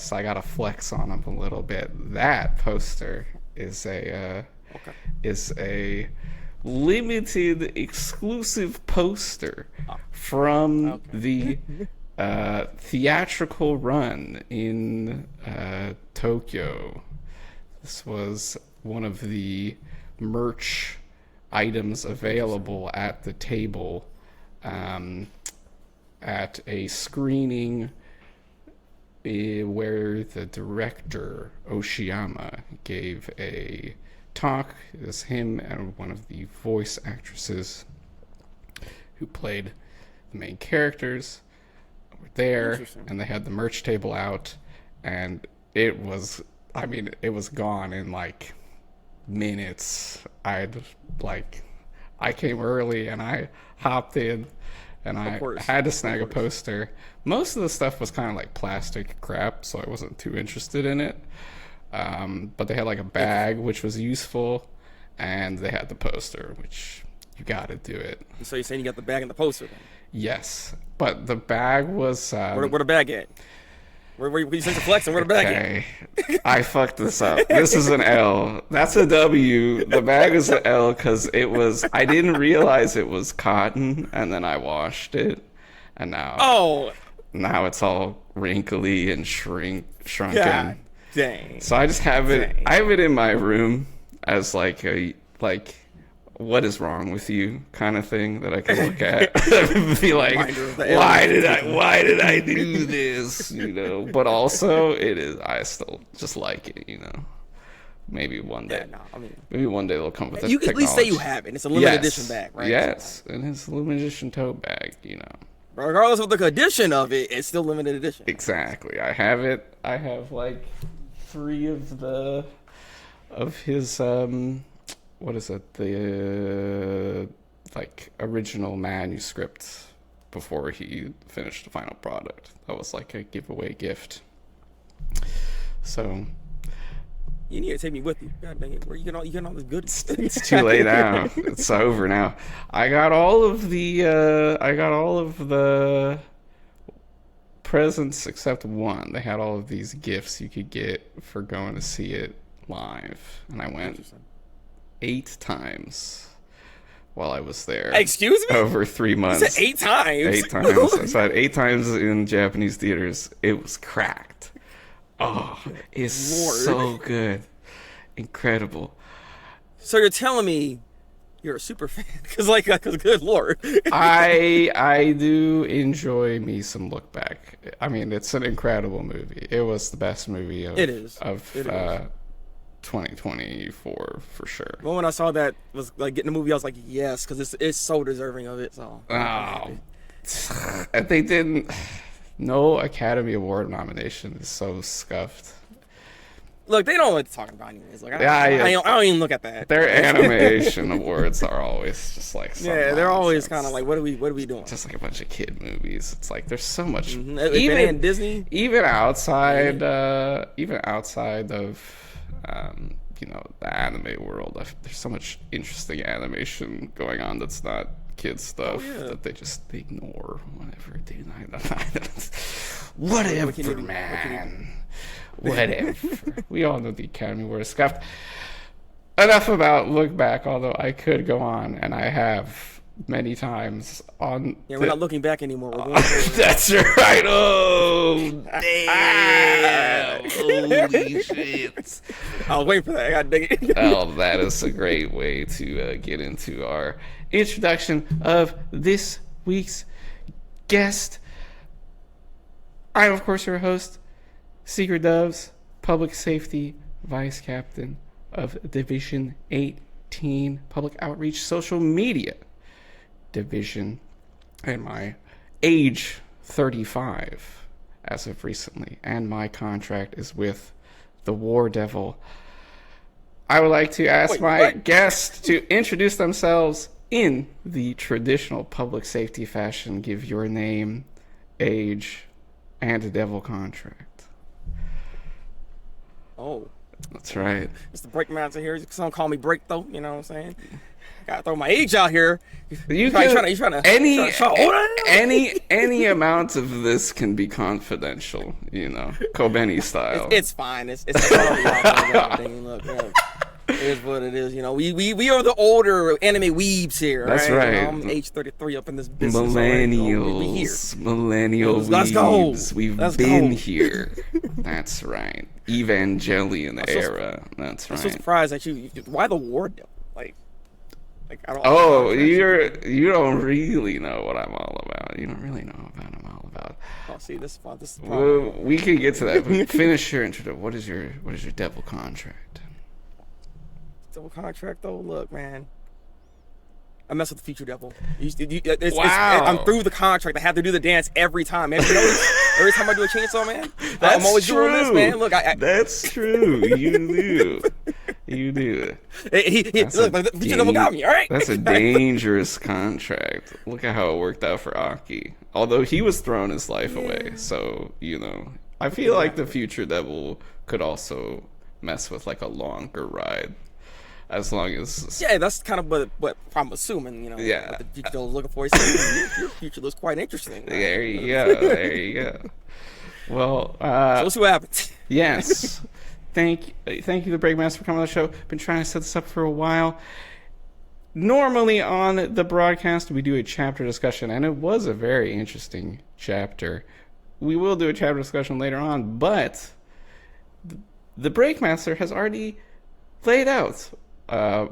so I gotta flex on him a little bit. That poster is a limited exclusive poster from the theatrical run in Tokyo. This was one of the merch items available at the table at a screening where the director Oshiyama gave a talk. It was him and one of the voice actresses who played the main characters were there, and they had the merch table out, and it was gone in like minutes. I came early and I hopped in and I had to snag a poster. Most of the stuff was kind of like plastic crap, so I wasn't too interested in it. But they had like a bag, which was useful, and they had the poster, which you got to do it. So you're saying you got the bag and the poster then? Yes, but the bag was... where the bag at? Where you say flexing? Where the bag at? I fucked this up. This is an L. That's a W. The bag is an L because I didn't realize it was cotton, and then I washed it, and now it's all wrinkly and shrunken. God dang. So I just have it. I have it in my room as like what is wrong with you kind of thing that I can look at and be like, why did I do this? But also I still just like it, Maybe one day. Maybe one day they'll come with you can technology. At least say you have it. It's a limited edition bag, right? Yes, and it's a limited edition tote bag, Regardless of the condition of it, it's still limited edition. Exactly. I have it. I have like 3 of his what is it? The like original manuscript before he finished the final product. That was like a giveaway gift. So you need to take me with you. God dang it! Where you getting all this good? It's too late now. It's over now. I got all of the presents except one. They had all of these gifts you could get for going to see it live, and I went 8 times while I was there. Excuse me? Over 3 months. You said 8 times? 8 times. So I had 8 times in Japanese theaters. It was cracked. Oh, it's so good. Incredible. So you're telling me you're a super fan? Because good Lord. I do enjoy me some Look Back. I mean, it's an incredible movie. It was the best movie of 2024 for sure. Well, when I saw that was like getting the movie, I was like, yes, because it's so deserving of it. So. They didn't. No Academy Award nomination is so scuffed. Look, they don't like talking about anyways. Like, I don't even look at that. Their animation awards are always just like they're always kind of like, what are we doing? Just like a bunch of kid movies. It's like there's so much. Mm-hmm. Even Disney, even outside of the anime world, there's so much interesting animation going on that's not kid stuff that they just ignore whenever, dude. Whatever, man. Whatever. We all know the Academy Award is scuffed. Enough about Look Back, although I could go on, and I have many times on. Yeah, we're not looking back anymore. We're going forward. That's right. Oh, damn. Holy shit. I was waiting for that. I got dig it. Oh, that is a great way to get into our introduction of this week's guest. I'm, of course, your host, Secret Doves, Public Safety Vice Captain of Division 18, Public Outreach Social Media Division, and my age 35 as of recently, and my contract is with the War Devil. I would like to ask my guests to introduce themselves in the traditional public safety fashion. Give your name, age, and a devil contract. Oh. That's right. It's the break master here. Some call me Break, though. You know what I'm saying? Gotta throw my age out here. You trying to any amount of this can be confidential, you know, Kobeni style. It's fine. It's totally out there. Look, it is what it is. You know, we are the older anime weebs here. That's right. You know, I'm age 33 up in this business. Millennials, millennial Let's weebs. go. We've Let's been go. here. That's right. Evangelion era. That's I'm so right. surprised that why the war? Like I don't. Oh, you don't really know what I'm all about. You don't really know what I'm all about. Oh, see, this is fun. This is fun. Well, we can get to that. But finish your introduction. What is your devil contract? Devil contract though. Look, man. I mess with the future devil. Wow. I'm through the contract. I have to do the dance every time, man. You know, every time I do a chainsaw, man. That's I'm always true. doing this, man. Look, That's true. You do. You do. Look, the future devil got me. All right. That's a dangerous contract. Look at how it worked out for Aki. Although he was throwing his life away, so you know, I feel like the future devil could also mess with like a longer ride. As long as that's kind of what I'm assuming, you know. Yeah. What the future devil's looking for. He said, your future looks quite interesting. Right? there you go. There you go. Well, So we'll see what happens. yes. Thank you, the Breakmaster, for coming on the show. Been trying to set this up for a while. Normally on the broadcast, we do a chapter discussion, and it was a very interesting chapter. We will do a chapter discussion later on, but the Breakmaster has already laid out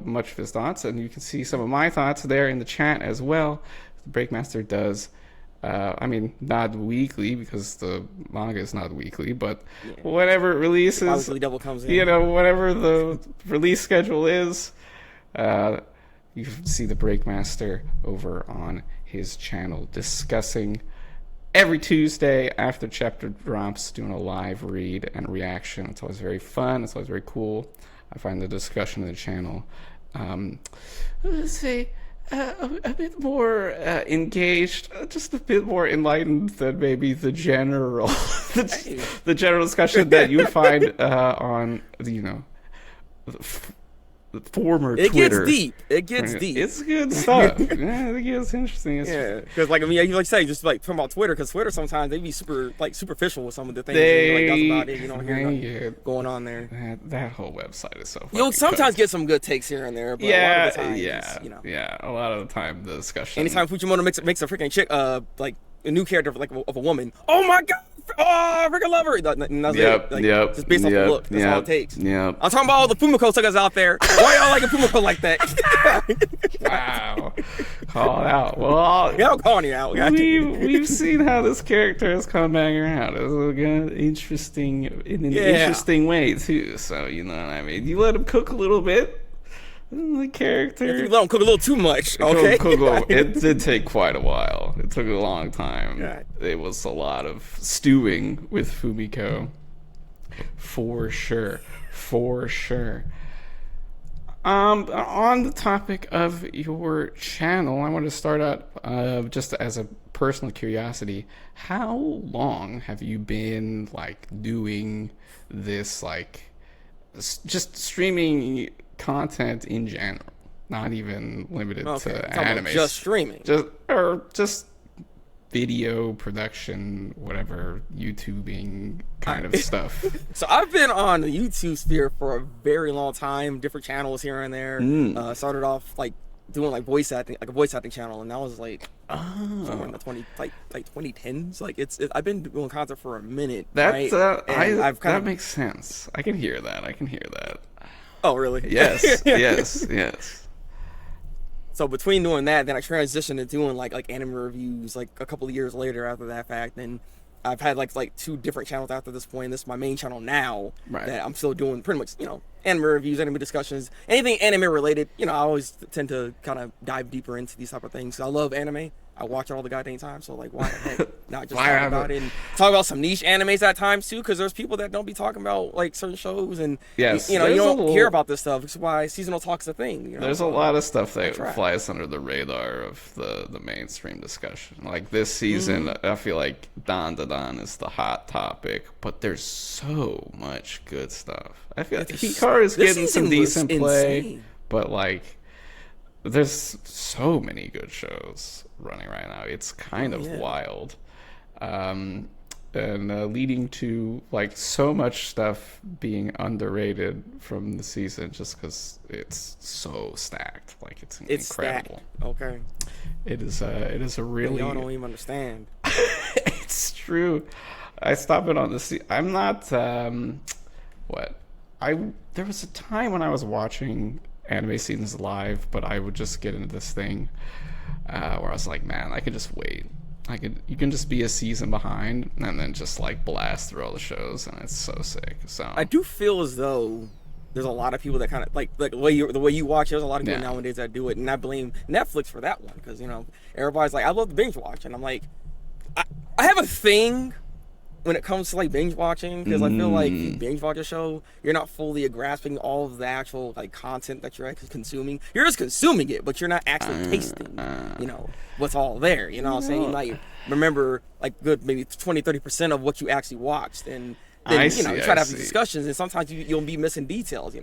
much of his thoughts, and you can see some of my thoughts there in the chat as well. The Breakmaster does, not weekly, because the manga is not weekly, but whenever it releases, Obviously, devil comes in. you know, whatever the release schedule is, you see the Breakmaster over on his channel discussing every Tuesday after chapter drops, doing a live read and reaction. It's always very fun. It's always very cool. I find the discussion of the channel, let's say, a bit more engaged, just a bit more enlightened than maybe the general, the general discussion that you find on, you know, the former Twitter. It gets deep. It's good stuff. Yeah, it gets interesting. Yeah, because you like say, just like talking about Twitter, because Twitter sometimes they be superficial with some of the things. That's about it. You don't hear nothing going on there. That whole website is so. You'll sometimes get some good takes here and there, but a lot of the time, a lot of the time the discussion. Anytime Fujimoto makes a freaking chick, like a new character of a woman. Oh my god! Oh, I freaking love her. That's it. Just based off the look. That's all it takes. Yep. I'm talking about all the Fumiko suckers out there. Why y'all like a Fumiko like that? Wow. Call it out. Well, I'm calling you out. We've seen how this character has come back around. It's interesting in an interesting way too. So you know what I mean. You let him cook a little bit. The character. If you let him cook a little too much, okay? It did take quite a while. It took a long time. Right. It was a lot of stewing with Fumiko. For sure. On the topic of your channel, I want to start out just as a personal curiosity. How long have you been doing this, just streaming content in general, not even limited to anime, just streaming, just video production, whatever, YouTubing kind of stuff? So I've been on the YouTube sphere for a very long time, different channels here and there. Started off doing voice acting, a voice acting channel, and that was somewhere in the 2010s. I've been doing content for a minute. That makes sense. I can hear that. Oh, really? Yes. So between doing that, then I transitioned to doing anime reviews a couple of years later after that fact. And I've had two different channels after this point. This is my main channel now that I'm still doing pretty much, anime reviews, anime discussions, anything anime related. I always tend to kind of dive deeper into these type of things. I love anime. I watch it all the goddamn time. So why the heck not just talk about it and talk about some niche animes at times too? Because there's people that don't be talking about certain shows, and you don't hear about this stuff. Which is why seasonal talk's a thing. There's a lot of stuff that flies under the radar of the mainstream discussion. This season, I feel like Dan is the hot topic, but there's so much good stuff. I feel like Hikaru's getting some decent play, but there's so many good shows running right now. It's kind of Yeah. wild. And leading to like so much stuff being underrated from the season just because it's so stacked. Like it's incredible. Stacked. Okay. It is a really Y'all don't even understand. it's true. I stop it on the I'm not what I there was a time when I was watching anime seasons live, but I would just get into this thing where I was like, man, I could just wait. You can just be a season behind and then just like blast through all the shows, and it's so sick. So I do feel as though there's a lot of people that kind of like the way you watch. There's a lot of people nowadays that do it, and I blame Netflix for that one because everybody's like, I love to binge watch, and I'm like, I have a thing when it comes to like binge watching, because I feel like if you binge watch a show, you're not fully grasping all of the actual like content that you're actually consuming. You're just consuming it, but you're not actually tasting, what's all there. You know what I'm saying? You might remember like good maybe 20-30% of what you actually watched, and then you try to have these discussions, and sometimes you'll be missing details.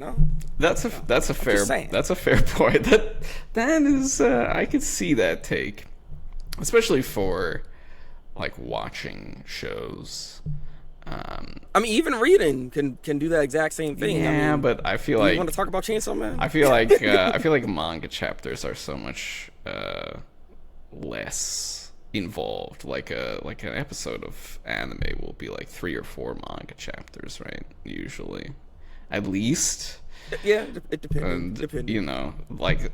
That's a fair point. That is I could see that take, especially for like watching shows. I mean, even reading can do that exact same thing. Yeah, but I feel like you want to talk about Chainsaw Man? I feel like manga chapters are so much less involved. Like an episode of anime will be like 3 or 4 manga chapters, right? Usually, at least. Yeah, it depends. Like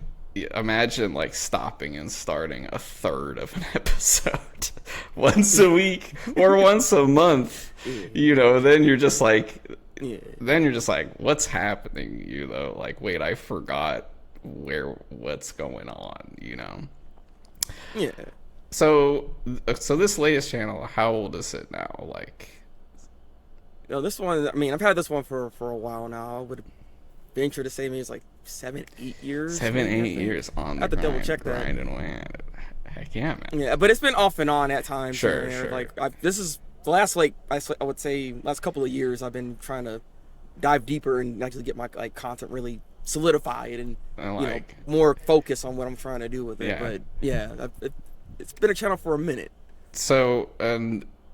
imagine like stopping and starting a third of an episode once a week or once a month. Then you're just like, what's happening? Like, wait, I forgot what's going on. Yeah. So this latest channel, how old is it now? Like, this one. I mean, I've had this one for a while now. I would venture to say maybe it's like 7-8 years. 7-8 years on the I have to double check that. Grinding away at it. Heck yeah, man. Yeah, but it's been off and on at times. Sure. Like this is the last I would say last couple of years I've been trying to dive deeper and actually get my like content really solidified and more focus on what I'm trying to do with it. Yeah. But yeah, it's been a channel for a minute. So,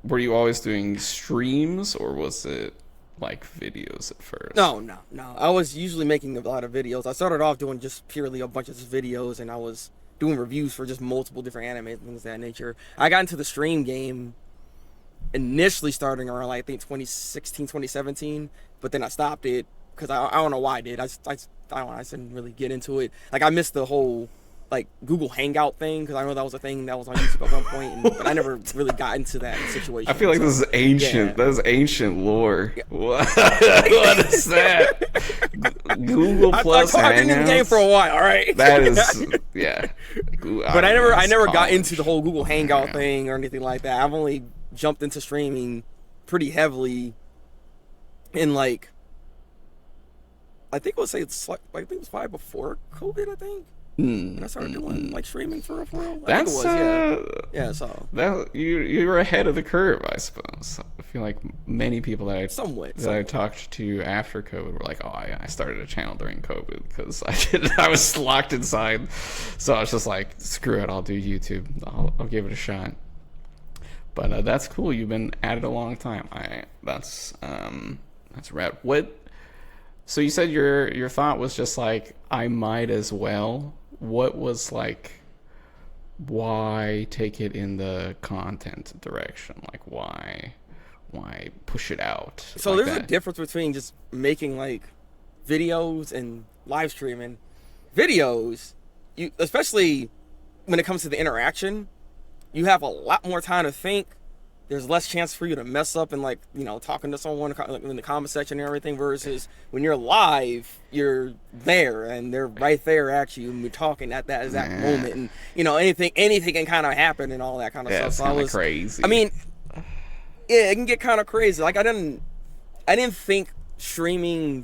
were you always doing streams, or was it like videos at first? No. I was usually making a lot of videos. I started off doing just purely a bunch of videos, and I was doing reviews for just multiple different anime and things of that nature. I got into the stream game initially starting around like I think 2016, 2017, but then I stopped it because I don't know why I did. I don't know, I just didn't really get into it. Like I missed the whole like Google Hangout thing, because I know that was a thing that was on YouTube at one point, but I never really got into that situation. I feel like this is ancient. Yeah. That is ancient lore. Yeah. What is that? Google Plus Hangouts? I've been in the game for a while. All right. That is yeah. But I never got into the whole Google Hangout thing or anything like that. I've only jumped into streaming pretty heavily in like I think it was probably before COVID. I think. And I started doing like streaming for a while. That's yeah. So that you were ahead of the curve, I suppose. I feel like many people that I talked to after COVID were like, "Oh, I started a channel during COVID because I was locked inside, so I was just like, screw it, I'll do YouTube. I'll give it a shot." But that's cool. You've been at it a long time. That's rad. So you said your thought was just like, I might as well. What was like, why take it in the content direction? Like, why push it out? So like there's a difference between just making like videos and live streaming. Videos, especially when it comes to the interaction, you have a lot more time to think. There's less chance for you to mess up and like, talking to someone in the comment section and everything, versus when you're live, you're there and they're right there at you and we're talking at that exact moment, and anything can kind of happen and all that kind of stuff. So it's crazy. I mean, yeah, it can get kind of crazy. Like I didn't think streaming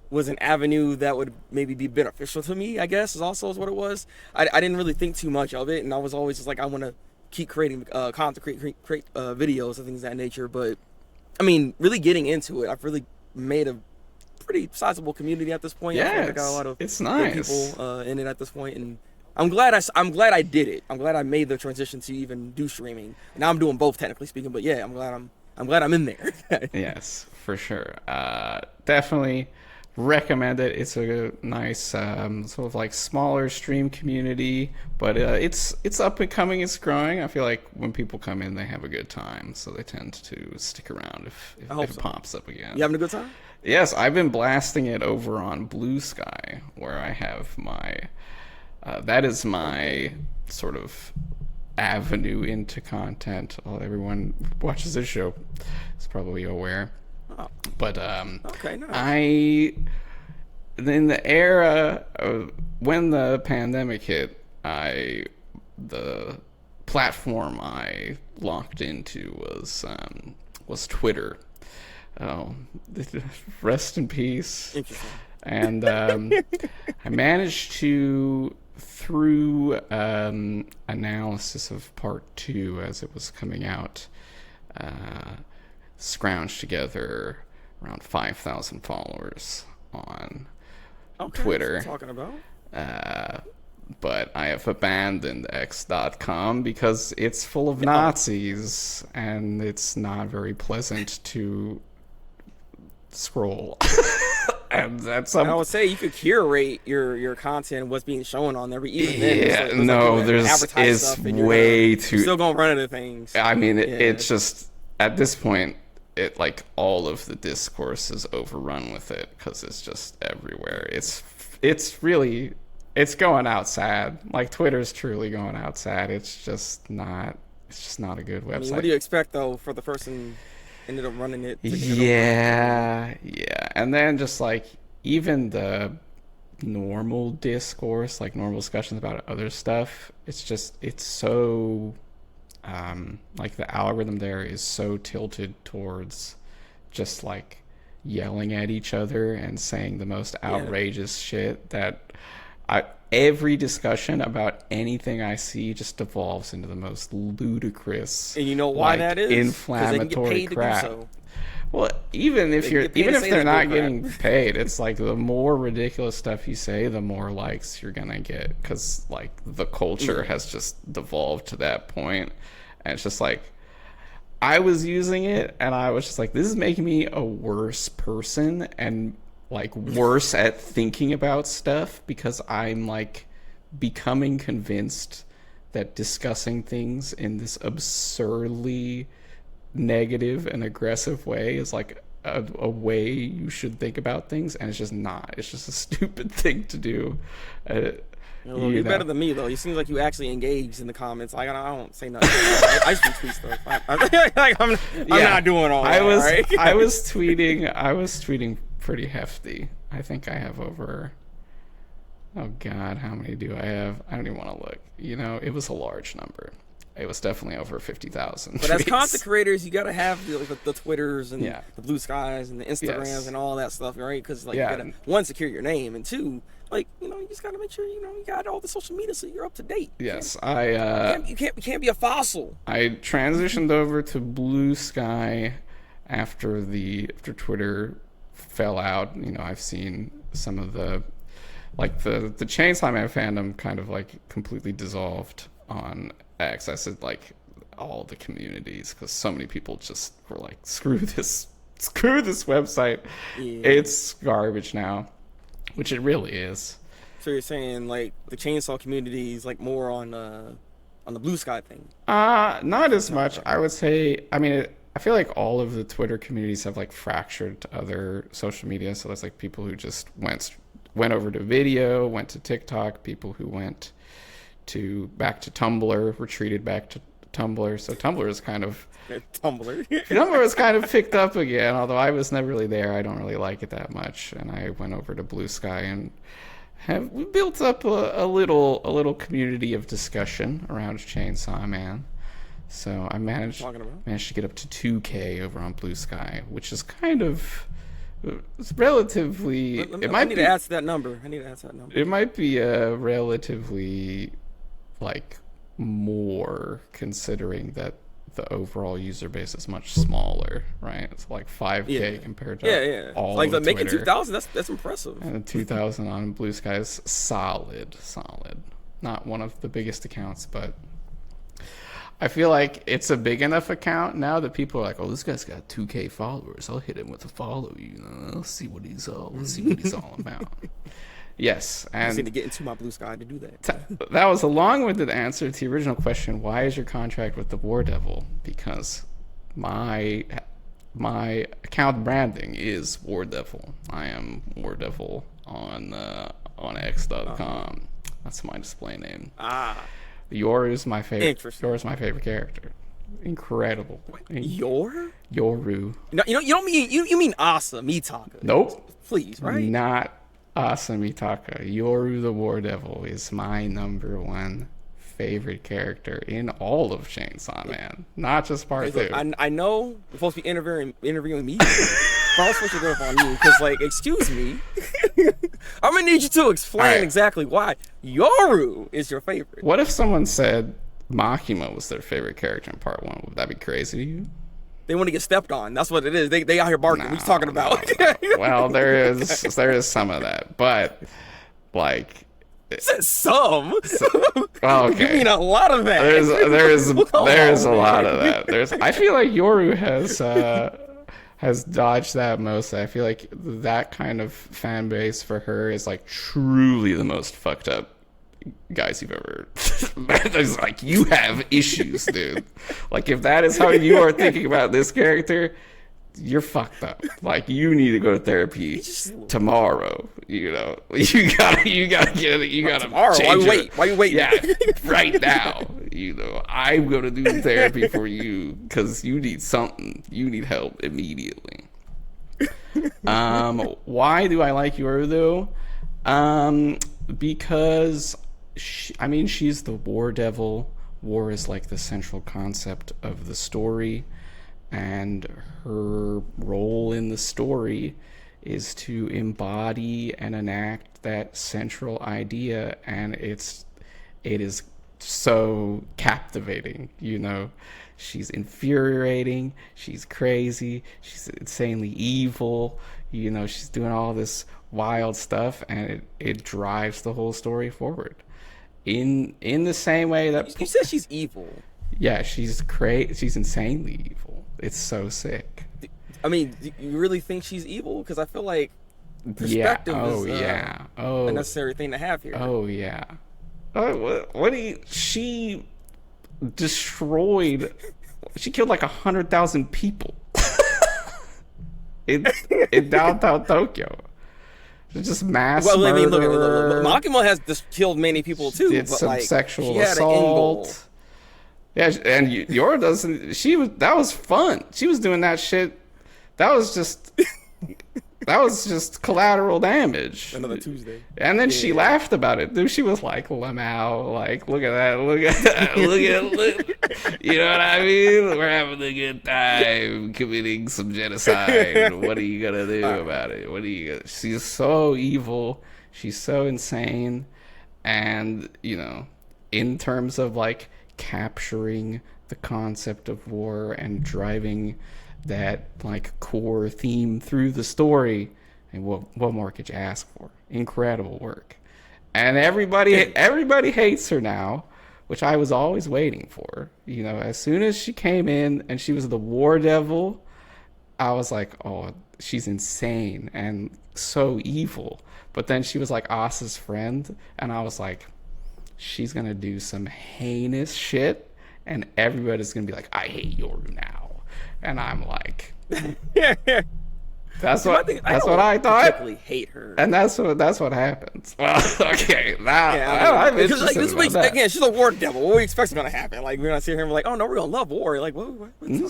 was an avenue that would maybe be beneficial to me, I guess, is what it was. I didn't really think too much of it, and I was always just like, I want to keep creating content, create videos and things of that nature. But I mean, really getting into it, I've really made a pretty sizable community at this point. Yeah, I feel like I got a lot of it's good nice. people in it at this point, and I'm glad I did it. I'm glad I made the transition to even do streaming. Now I'm doing both, technically speaking, but yeah, I'm glad I'm in there. Yes, for sure. Definitely recommend it. It's a nice sort of like smaller stream community, but it's up and coming. It's growing. I feel like when people come in, they have a good time, so they tend to stick around if it pops up again. You having a good time? Yes, I've been blasting it over on Blue Sky, where I have my that is my sort of avenue into content. Well, everyone watches this show is probably aware. Oh. But okay, nice. in the era of when the pandemic hit, the platform I locked into was Twitter. Oh, rest in peace. Interesting. And I managed to, through analysis of part 2 as it was coming out, scrounge together around 5,000 followers on Twitter. What you're talking about? But I have abandoned X.com because it's full of Nazis and it's not very pleasant to scroll. And that's I would say you could curate your content, what's being shown on there, but even then, it's way too. You're still gonna run into things. I mean, it's just at this point, it like all of the discourse is overrun with it because it's just everywhere. It's really going out sad. Like Twitter's truly going out sad. It's just not a good website. I mean, what do you expect though for the person ended up running it? Yeah. And then just like even the normal discourse, like normal discussions about other stuff, it's so like the algorithm there is so tilted towards just like yelling at each other and saying the most outrageous shit that every discussion about anything I see just devolves into the most ludicrous, and you know why that is? Inflammatory crap. To do so. Well, even if they're not getting paid, it's like the more ridiculous stuff you say, the more likes you're gonna get, because like the culture has just devolved to that point, and it's just like I was using it, and I was just like, this is making me a worse person and like worse at thinking about stuff because I'm like becoming convinced that discussing things in this absurdly negative and aggressive way is like a way you should think about things, and it's just not. It's just a stupid thing to do. You're better than me though. You seem like you actually engaged in the comments. Like I don't say nothing. I just retweet stuff. I'm not doing all that. I was tweeting pretty hefty. I think I have over. Oh God, how many do I have? I don't even want to look. It was a large number. It was definitely over 50,000. But as content creators, you gotta have the Twitters and the Blue Skies and the Instagrams and all that stuff, right? Because you gotta, one, secure your name, and two, you just gotta make sure you got all the social media so you're up to date. Yes, you can't be a fossil. I transitioned over to Blue Sky after Twitter fell out. I've seen some of the Chainsaw Man fandom kind of like completely dissolved on X. I said like all the communities because so many people just were like, screw this website. It's garbage now, which it really is. So you're saying like the chainsaw community is like more on the Blue Sky thing? Not as much. I would say. I mean, I feel like all of the Twitter communities have like fractured to other social media. So there's like people who just went over to video, went to TikTok, people who went back to Tumblr, retreated back to Tumblr. So Tumblr is kind of Tumblr is kind of picked up again, although I was never really there. I don't really like it that much, and I went over to Blue Sky and we built up a little community of discussion around Chainsaw Man. So I managed to get up to 2K over on Blue Sky, which is kind of it's relatively. I need to add to that number. It might be relatively like more, considering that the overall user base is much smaller, right? It's like 5K compared to all like of making Twitter. 2,000. That's impressive. And 2,000 on Blue Sky is solid. Not one of the biggest accounts, but I feel like it's a big enough account now that people are like, "Oh, this guy's got 2K followers. I'll hit him with a follow. Let's see what he's all about." Yes, I and need to get into my Blue Sky to do that. That was a long-winded answer to the original question. Why is your contract with the War Devil? Because my account branding is War Devil. I am War Devil on X.com. That's my display name. Yoru's my favorite. Interesting. Yoru's my favorite character. Incredible. Yoru? Yoru. No, you don't mean you mean Asa Mitaka. Nope. Please, right? Not Asa Mitaka. Yoru the War Devil is my number one favorite character in all of Chainsaw Man. Not just part 2. I know you're supposed to be interviewing me. But I'll switch it up on you because, like, excuse me. I'm gonna need you to explain exactly why Yoru is your favorite. What if someone said Makima was their favorite character in part 1? Would that be crazy to you? They want to get stepped on. That's what it is. They out here barking. What are you talking about? Well, there is some of that, but like. Some. Well, okay. You mean a lot of that. There's a lot of that. I feel like Yoru has dodged that most. I feel like that kind of fan base for her is like truly the most fucked up guys you've ever met. It's like, you have issues, dude. Like, if that is how you are thinking about this character, you're fucked up. Like, you need to go to therapy tomorrow. You gotta tomorrow. Why you wait? Yeah, right now. I'm gonna do therapy for you because you need something. You need help immediately. Why do I like Yoru though? Because she's the War Devil. War is like the central concept of the story. And her role in the story is to embody and enact that central idea, and it is so captivating. She's infuriating, she's crazy, she's insanely evil. She's doing all this wild stuff, and it drives the whole story forward. In the same way that you said she's evil. Yeah, she's she's insanely evil. It's so sick. I mean, do you really think she's evil? Because I feel like perspective is a necessary thing to have here. Oh, yeah. What do you... She destroyed... She killed like 100,000 people in downtown Tokyo. Just mass murder. I mean, look, Makima has just killed many people too. Did but some like, sexual she had assault. Yeah, and Yora doesn't. That was fun. She was doing that shit. That was just collateral damage. Another Tuesday. And then she laughed about it. Dude, she was like, "Lamau, like, look at that, look at that, look." You know what I mean? We're having a good time committing some genocide. What are you gonna do about it? She's so evil. She's so insane. And in terms of like capturing the concept of war and driving that like core theme through the story, and what more could you ask for? Incredible work. And everybody hates her now, which I was always waiting for. As soon as she came in and she was the War Devil, I was like, oh, she's insane and so evil. But then she was like Asa's friend, and I was like, she's gonna do some heinous shit, and everybody's gonna be like, I hate Yoru now. And I'm like, that's what I thought. I particularly hate her, and that's what happens. Well, okay, now again, she's a War Devil. What do we expect is gonna happen? Like, we're not sitting here and we're like, oh no, we're gonna love war. Like, what you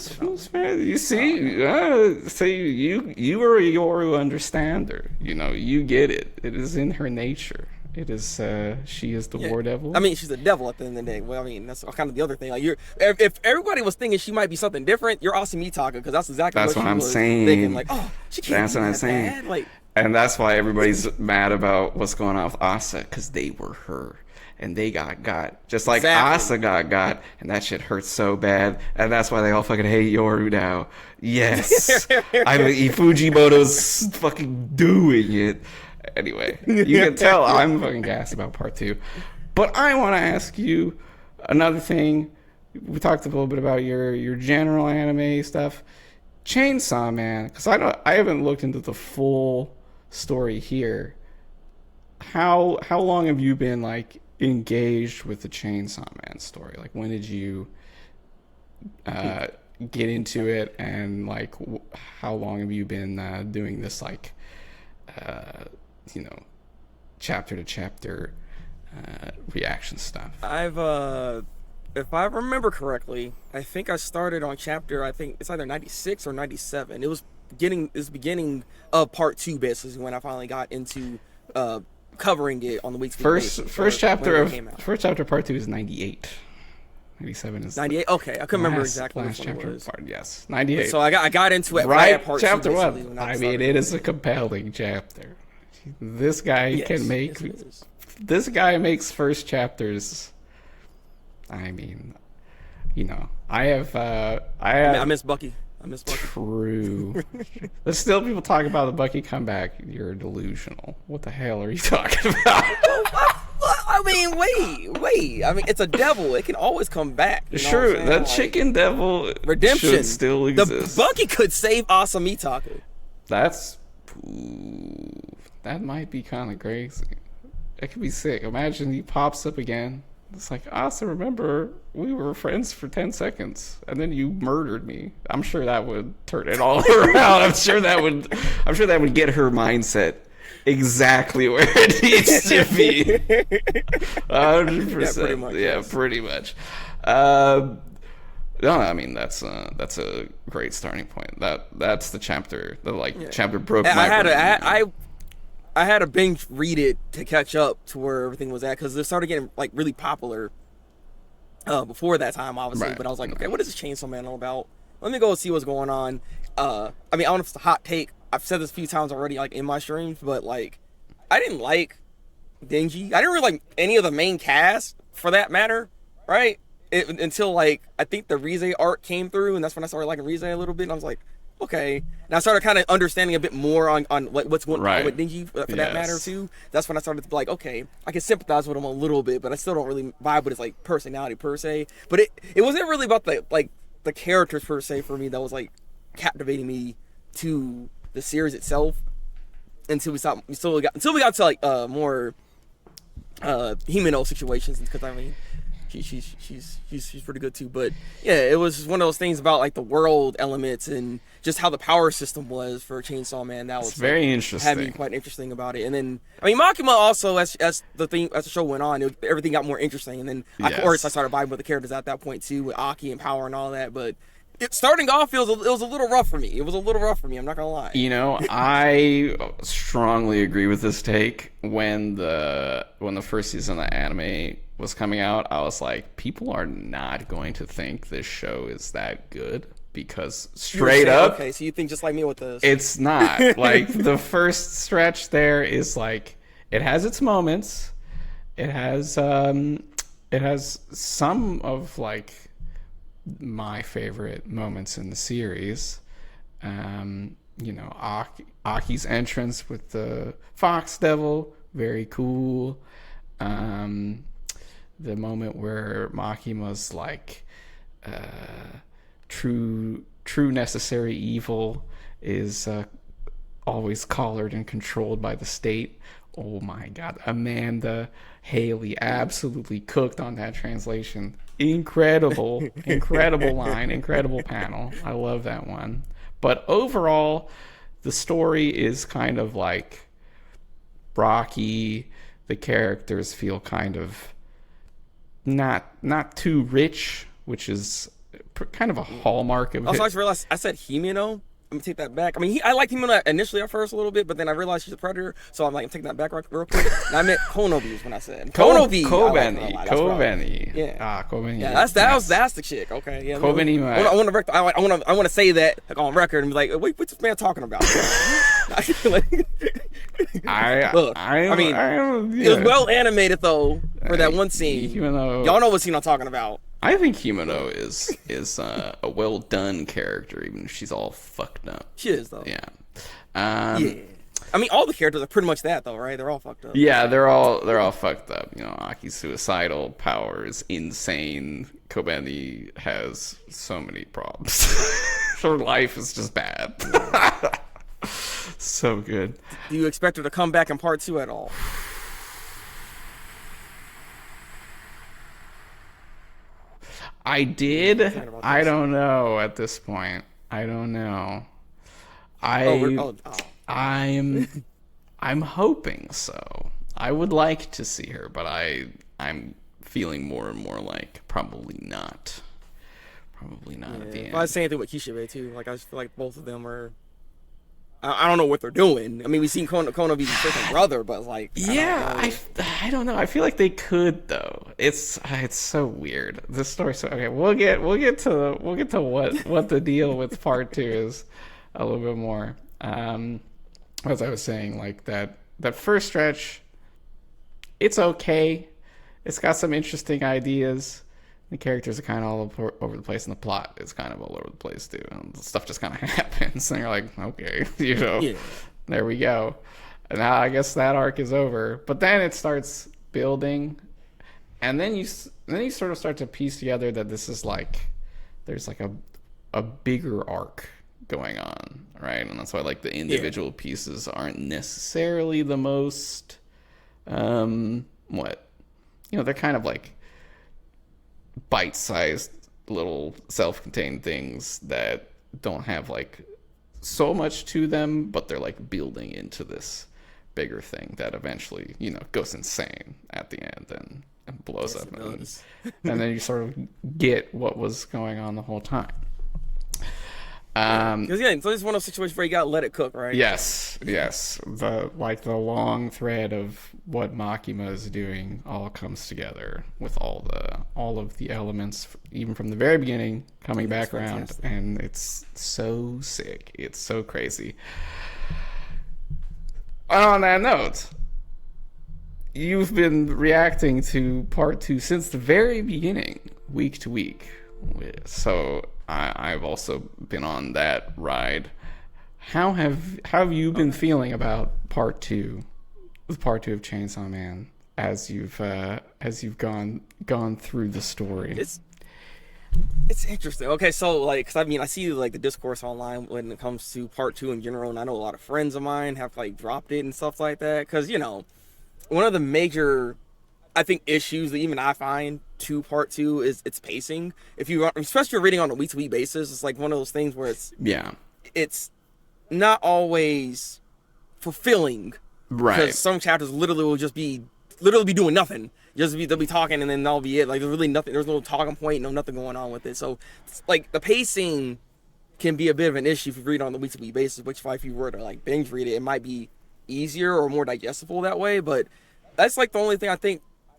see, you are a Yoru understander. You get it. It is in her nature. It is. She is the War Devil. I mean, she's a devil at the end of the day. Well, I mean, that's kind of the other thing. Like, if everybody was thinking she might be something different, you're Asa Mitaka, because that's exactly what I'm saying. Thinking like, oh, she can't. That's what I'm saying. bad. Like, And that's why everybody's mad about what's going on with Asa, because they were her. And they got. Just like Asa got. And that shit hurts so bad. And that's why they all fucking hate Yoru now. Yes. I mean, Fujimoto's fucking doing it. Anyway, you can tell I'm fucking gassed about part 2. But I want to ask you another thing. We talked a little bit about your general anime stuff. Chainsaw Man, because I haven't looked into the full story here. How long have you been like engaged with the Chainsaw Man story? Like, when did you get into it, and like how long have you been doing this, like chapter to chapter reaction stuff? I've if I remember correctly, I think I started on chapter, I think it's either 96 or 97. It was beginning of part 2, basically, when I finally got into covering it on the week's first chapter part 2 is 98. 97 is 98. Okay, I couldn't remember exactly which one it was. Part, yes, 98. So I got into it right at part chapter 2, 1. I mean, it is a compelling chapter. This guy can make. Yes, this guy makes first chapters. I mean, I miss Bucky. True. There's still people talking about the Bucky comeback. You're delusional. What the hell are you talking about? I mean, wait. I mean, it's a devil. It can always come back. Sure, that like, chicken devil redemption should still exist. The Bucky could save Asamitaka. That might be kind of crazy. It could be sick. Imagine he pops up again. It's like, Asa, remember, we were friends for 10 seconds, and then you murdered me. I'm sure that would turn it all around. I'm sure that would get her mindset exactly where it needs to be. 100%. Yeah, pretty much. No, I mean that's a great starting point. That's the chapter. Chapter broke my brain. I had to binge read it to catch up to where everything was at, because it started getting like really popular before that time, obviously. Right. But I was like, okay, what is this Chainsaw Man all about? Let me go see what's going on. I mean, I don't know if it's a hot take. I've said this a few times already, like in my streams, but like, I didn't like Denji. I didn't really like any of the main cast, for that matter, right? Until like I think the Rize arc came through, and that's when I started liking Rize a little bit. And I was like, okay. And I started kind of understanding a bit more on like what's going on with Denji for that matter too. That's when I started to be like, okay, I can sympathize with him a little bit, but I still don't really vibe with his like personality per se. But it wasn't really about the characters per se for me that was like captivating me to the series itself until we got to like more Himeno situations, because I mean she's pretty good too. But yeah, it was one of those things about like the world elements and just how the power system was for Chainsaw Man. That was very interesting. Had me quite interesting about it. And then I mean Makima also, as the show went on, everything got more interesting. And then of course I started vibing with the characters at that point too, with Aki and power and all that. But starting off, it was a little rough for me. It was a little rough for me. I'm not gonna lie. I strongly agree with this take. When the first season of the anime was coming out, I was like, people are not going to think this show is that good, because straight up. Okay, so you think just like me with this? It's not. Like, the first stretch there is like, it has its moments. It has some of like my favorite moments in the series. Aki's entrance with the Fox Devil, very cool. The moment where Makima's like true necessary evil is always collared and controlled by the state. Oh my god, Amanda Haley absolutely cooked on that translation. Incredible line, incredible panel. I love that one. But overall, the story is kind of like rocky. The characters feel kind of not too rich, which is kind of a hallmark of it. Also, I just realized I said Himeno. Let me take that back. I mean, I liked Himeno initially at first a little bit, but then I realized she's a predator, so I'm like, I'm taking that back real quick. And I meant Konobi is when I said Konobi. Kobeni. Yeah. Kobeni. Yeah, that's the chick. Okay. Yeah. Kobeni. I want to say that like on record and be like, wait, what's this man talking about? Look, I mean, yeah. it was well animated though for that one scene. Himeno, y'all know what scene I'm talking about. I think Himeno is a well done character, even if she's all fucked up. She is though. Yeah. Yeah. I mean, all the characters are pretty much that though, right? They're all fucked up. Yeah, they're all fucked up. You know, Aki's suicidal, Power is insane. Kobeni has so many problems. Her life is just bad. So good. Do you expect her to come back in part 2 at all? I did. I don't know at this point. I don't know. I'm hoping so. I would like to see her, but I'm feeling more and more like probably not. Probably not at the end. I was saying anything with Kishibe too. Like I just feel like both of them are. I don't know what they're doing. I mean, we've seen Kono be his freaking brother, but like, I don't know. I feel like they could though. It's so weird. This story. So okay, we'll get to what the deal with part 2 is a little bit more. As I was saying, like that first stretch, it's okay. It's got some interesting ideas. The characters are kind of all over the place, and the plot is kind of all over the place too. And stuff just kind of happens, and you're like, okay, there we go. And now I guess that arc is over. But then it starts building, and then you sort of start to piece together that this is like there's like a bigger arc going on, right? And that's why like the individual pieces aren't necessarily the most they're kind of like bite-sized little self-contained things that don't have like so much to them, but they're like building into this bigger thing that eventually goes insane at the end and blows up, and then you sort of get what was going on the whole time. Because so it's one of those situations where you gotta let it cook, right? Yes. The long thread of what Makima is doing all comes together with all of the elements, even from the very beginning, coming back around, and it's so sick. It's so crazy. On that note, you've been reacting to part 2 since the very beginning, week to week. So I've also been on that ride. How have you been feeling about part 2 of Chainsaw Man as you've gone through the story? It's interesting. Okay, so like, 'cause I see like the discourse online when it comes to part 2 in general, and I know a lot of friends of mine have like dropped it and stuff like that. 'Cause one of the major, I think, issues that even I find to part 2 is its pacing. Especially if you're reading on a week-to-week basis, it's like one of those things where it's not always fulfilling, right? Because some chapters will be doing nothing. They'll be talking and then that'll be it. Like there's really nothing. There's no talking point, nothing going on with it. So like the pacing can be a bit of an issue if you read on the week-to-week basis. Which if you were to like binge read it, it might be easier or more digestible that way. But that's like the only thing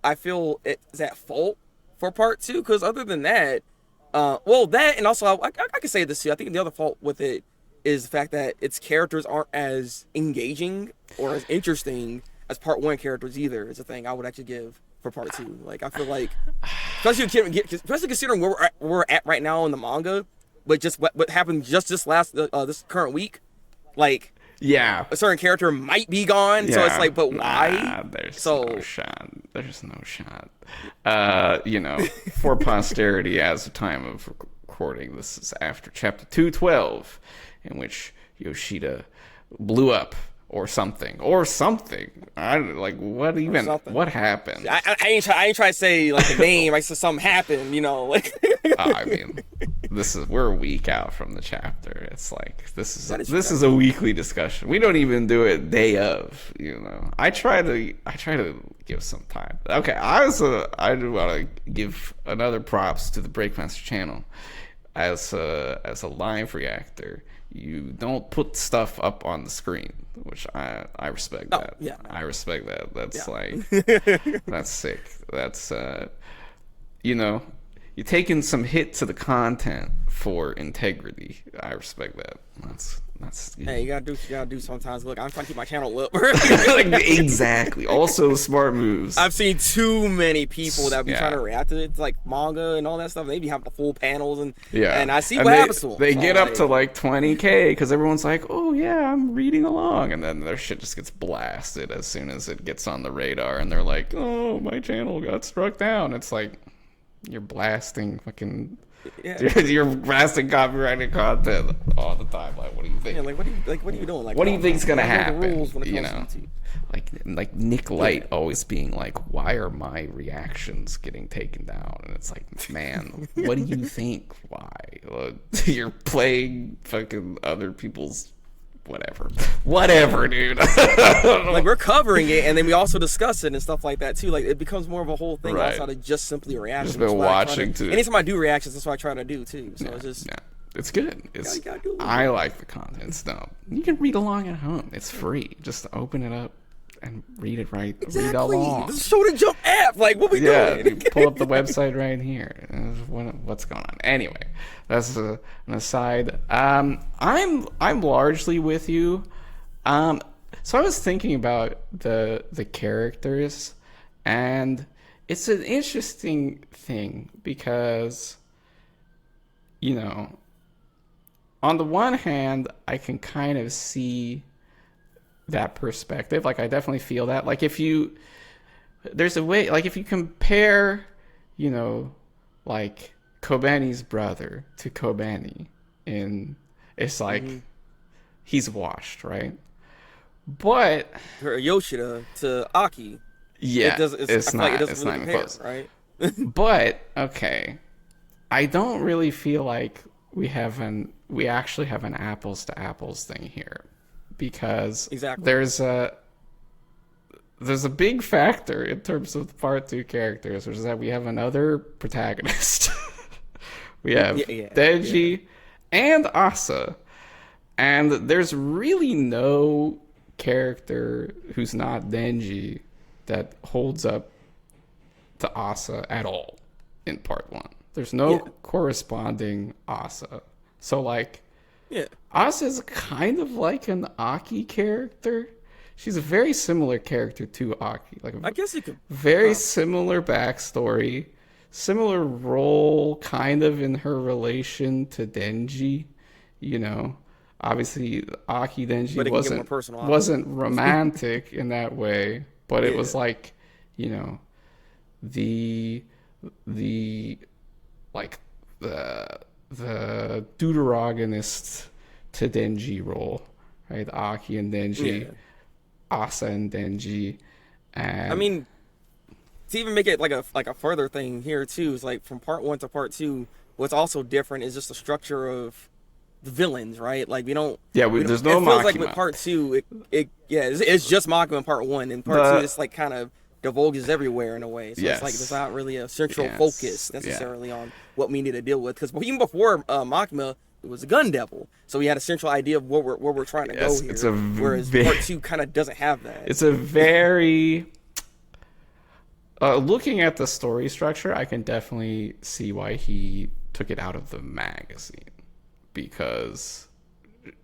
I feel is at fault for part 2, because other than that, that, and also I can say this too. I think the other fault with it is the fact that its characters aren't as engaging or as interesting as part 1 characters either. Is a thing I would actually give for part 2. Like I feel like, especially considering where we're at right now in the manga, but just what happened just this current week, like. Yeah, a certain character might be gone, so it's like, but why? There's no shot. For posterity, as the time of recording, this is after chapter 212, in which Yoshida blew up or something. What happened? I ain't try to say like the name. I said something happened. Like. I mean, we're a week out from the chapter. It's like this is a weekly discussion. We don't even do it day of. I try to give some time. Okay, I do want to give another props to the Breakmaster channel as a live reactor. You don't put stuff up on the screen, which I respect that. Yeah. I respect that. That's that's sick. That's you're taking some hit to the content for integrity. I respect that. That's Hey, you gotta do what you gotta do sometimes. Look, I'm trying to keep my channel up. like, exactly. Also, smart moves. I've seen too many people that be trying to react to it, like manga and all that stuff. They be having the full panels and I see what happens to them. They get up to like 20K because everyone's like, oh yeah, I'm reading along, and then their shit just gets blasted as soon as it gets on the radar, and they're like, oh, my channel got struck down. It's like, you're blasting fucking. Yeah. You're blasting copyrighted content all the time. Like, what do you think? Yeah, what are you doing? Like, what do you think's gonna happen? The rules when it comes to like Nick Light always being like, why are my reactions getting taken down? And it's like, man, what do you think? Why? You're playing fucking other people's. Whatever, dude. Like, we're covering it, and then we also discuss it and stuff like that too. Like, it becomes more of a whole thing outside of just simply a reaction. Just been watching too. Anytime I do reactions, that's what I try to do too. So it's just it's good. I like the content stuff. You can read along at home. It's free. Just open it up and read it right. Exactly. Read along. This is Shonen Jump app. Like, what we doing? You pull up the website right here. What's going on? Anyway, that's an aside. I'm largely with you. So I was thinking about the characters, and it's an interesting thing because, you know, on the one hand, I can kind of see that perspective. Like, I definitely feel that. Like, there's a way, like, if you compare, you know, like Kobeni's brother to Kobeni, it's like he's washed, right? But Yoshida to Aki, it's not even close, right? But okay, I don't really feel like we actually have an apples to apples thing here. Because there's a big factor in terms of the part 2 characters, which is that we have another protagonist. We have Denji and Asa, and there's really no character who's not Denji that holds up to Asa at all in part 1. There's no corresponding Asa. So like, Asa's kind of like an Aki character. She's a very similar character to Aki. Like, I guess you could. Very similar backstory, similar role, kind of in her relation to Denji. You know, obviously Aki Denji wasn't romantic in that way, but it was like, you know, the deuteragonist to Denji role, right? Aki and Denji, Asa and Denji, and I mean, to even make it like a further thing here too is like from part 1 to part 2. What's also different is just the structure of the villains, right? Like, we don't. Yeah, there's no Makima. It feels like with part 2, it's just Makima in part 1, and part 2 it's like kind of divulges everywhere in a way. So it's like there's not really a central focus necessarily on what we need to deal with. Because even before Makima, it was a gun devil, so we had a central idea of where we're trying to go here. Whereas part 2 kind of doesn't have that. It's a very looking at the story structure, I can definitely see why he took it out of the magazine, because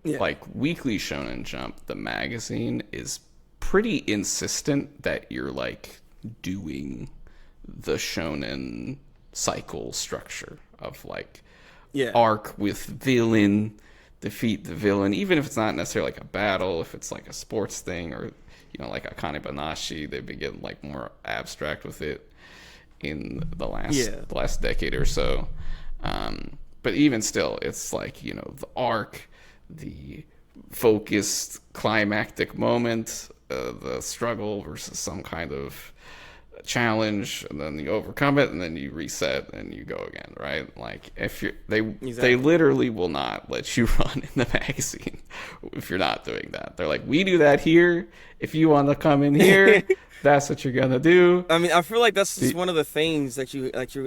like Weekly Shonen Jump, the magazine, is pretty insistent that you're like doing the shonen cycle structure of like arc with villain, defeat the villain, even if it's not necessarily like a battle, if it's like a sports thing, or you know, like Akane Banashi, they've been getting like more abstract with it in the last decade or so. But even still, it's like, you know, the arc, the focused climactic moment, the struggle versus some kind of challenge, and then you overcome it, and then you reset and you go again, right? Like, if you're they literally will not let you run in the magazine if you're not doing that. They're like, we do that here. If you want to come in here, that's what you're gonna do. I mean, I feel like that's just one of the things that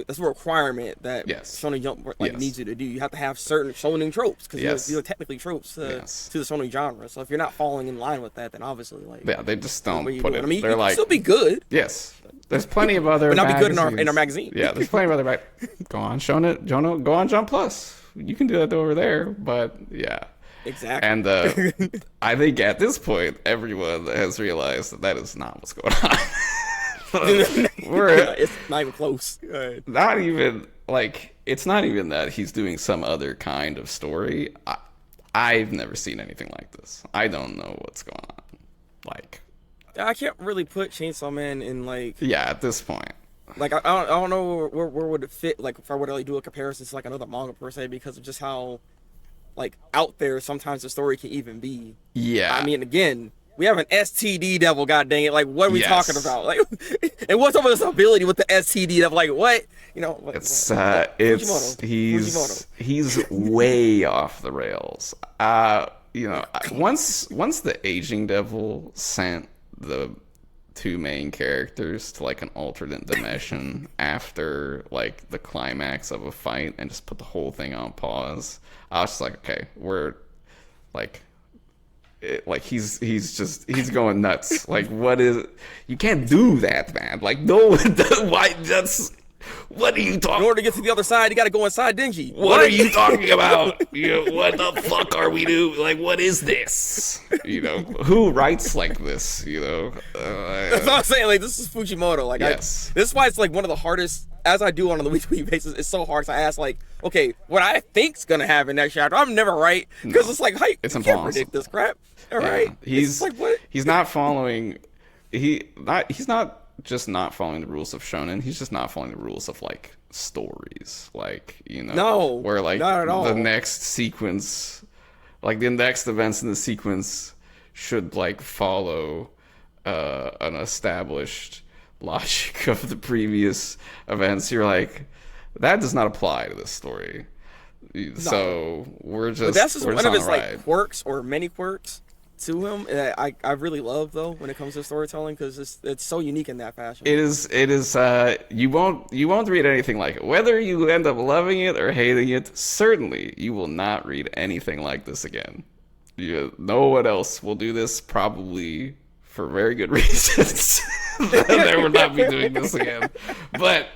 that's a requirement that Shonen Jump needs you to do. You have to have certain shonen tropes, because these are technically tropes to the shonen genre. So if you're not falling in line with that, then obviously, like, they just don't put it. I mean, they're you like, can still be good. Yes, there's plenty of other. But not magazines. Be good in our magazine. Yeah, there's plenty of other. Go on Jump Plus. You can do that over there, but Exactly. And I think at this point, everyone has realized that is not what's going on. It's not even close. Not even like it's not even that he's doing some other kind of story. I've never seen anything like this. I don't know what's going on. Like, I can't really put Chainsaw Man in like. Yeah, at this point. Like I don't know where would it fit. Like if I were to like do a comparison to like another manga per se, because of just how like out there sometimes the story can even be. Yeah. I mean, again, we have an STD devil. God dang it! Like, what are we talking about? Like, and what's up with this ability with the STD devil? Like, what? You know, like, it's Fujimoto. he's way off the rails. You know, once the aging devil sent the two main characters to like an alternate dimension after like the climax of a fight and just put the whole thing on pause, I was just like, okay, we're like he's going nuts. Like, what is, you can't do that, man. Like, no one does. Why? That's, what are you talking? In order to get to the other side, you got to go inside Denji. What are you talking about? You know, what the fuck are we doing? Like, what is this? You know, who writes like this? You know, that's what I'm saying. Like, this is Fujimoto. Like, yes. This is why it's like one of the hardest, as I do on a weekly basis. It's so hard. So I ask, like, okay, what I think's gonna happen next chapter. I'm never right because it's like, hey, it's you impossible. can't predict this crap. All right, he's like, what? He's not following. He's not just not following the rules of shonen. He's just not following the rules of like stories. Like, you know, no, where like not at all. The next sequence, like the next events in the sequence, should like follow an established logic of the previous events. You're like, that does not apply to this story. No. So we're just. But that's just one of his like quirks or many quirks to him. I really love though when it comes to storytelling because it's so unique in that fashion. It is. You won't read anything like it. Whether you end up loving it or hating it, certainly you will not read anything like this again. No one else will do this, probably for very good reasons. They will not be doing this again. But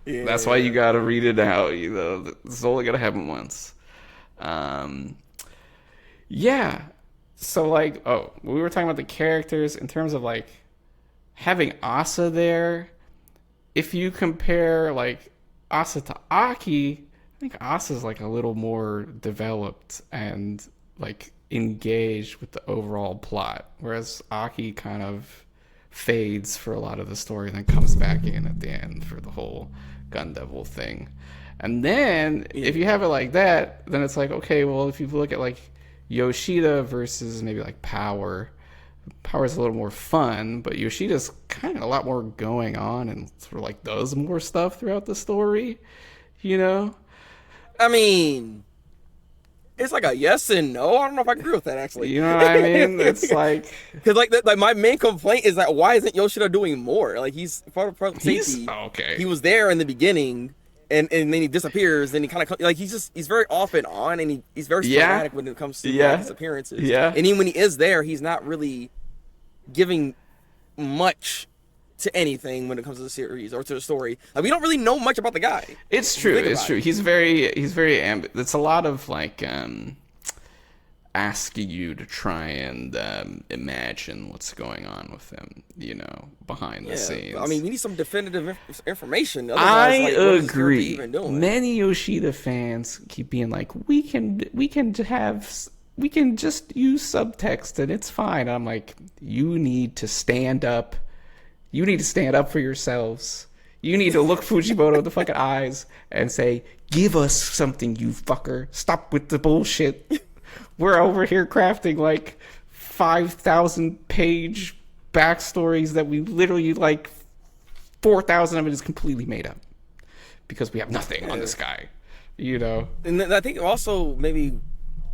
yeah, that's why you gotta read it out. You know, it's only gonna happen once. Yeah. So like, we were talking about the characters in terms of like having Asa there. If you compare like Asa to Aki, I think Asa's like a little more developed and like engaged with the overall plot, whereas Aki kind of fades for a lot of the story and then comes back in at the end for the whole Gun Devil thing. And then if you have it like that, then it's like, okay, well, if you look at like Yoshida versus maybe like Power's a little more fun, but Yoshida's kind of a lot more going on and sort of like does more stuff throughout the story, you know? I mean, it's like a yes and no. I don't know if I agree with that, actually. You know what I mean? It's like, because like my main complaint is that why isn't Yoshida doing more? Like, he's part of safety. He's okay. He was there in the beginning. And then he disappears. Then he kind of like he's very off and on, and he's very sporadic when it comes to his appearances. Yeah. And even when he is there, he's not really giving much to anything when it comes to the series or to the story. Like, we don't really know much about the guy. It's true. It's true. He's very it's a lot of like asking you to try and imagine what's going on with him, you know, behind the scenes. I mean, we need some definitive information. I agree. Many Yoshida fans keep being like, we can just use subtext and it's fine. I'm like, you need to stand up. You need to stand up for yourselves. You need to look Fujimoto in the fucking eyes and say, give us something, you fucker. Stop with the bullshit. We're over here crafting like 5,000 page backstories that we literally like 4,000 of it is completely made up because we have nothing on this guy, you know. And I think also maybe,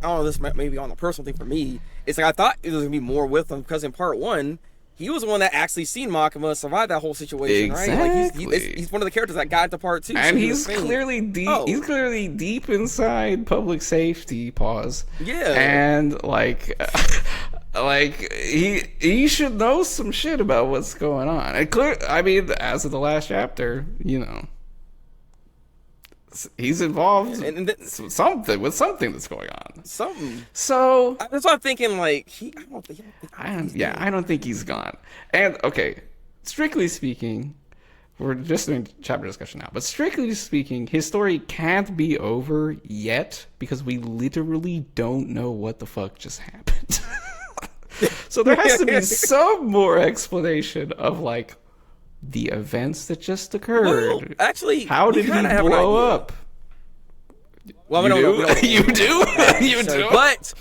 I don't know, this might maybe on a personal thing for me. It's like I thought it was gonna be more with him because in part one, he was the one that actually seen Makima survive that whole situation, exactly. right? Like he's one of the characters that got into part two, and so he's clearly deep. Oh. He's clearly deep inside public safety. Pause. Yeah, and like he should know some shit about what's going on. And I mean, as of the last chapter, you know, he's involved with something that's going on. So that's what I'm thinking. Like I don't think he's gone. And okay, strictly speaking, we're just doing chapter discussion now. But strictly speaking, his story can't be over yet because we literally don't know what the fuck just happened. So there has to be some more explanation of like the events that just occurred. Well, actually, how did he blow up? Well, we don't know. You do? You do? But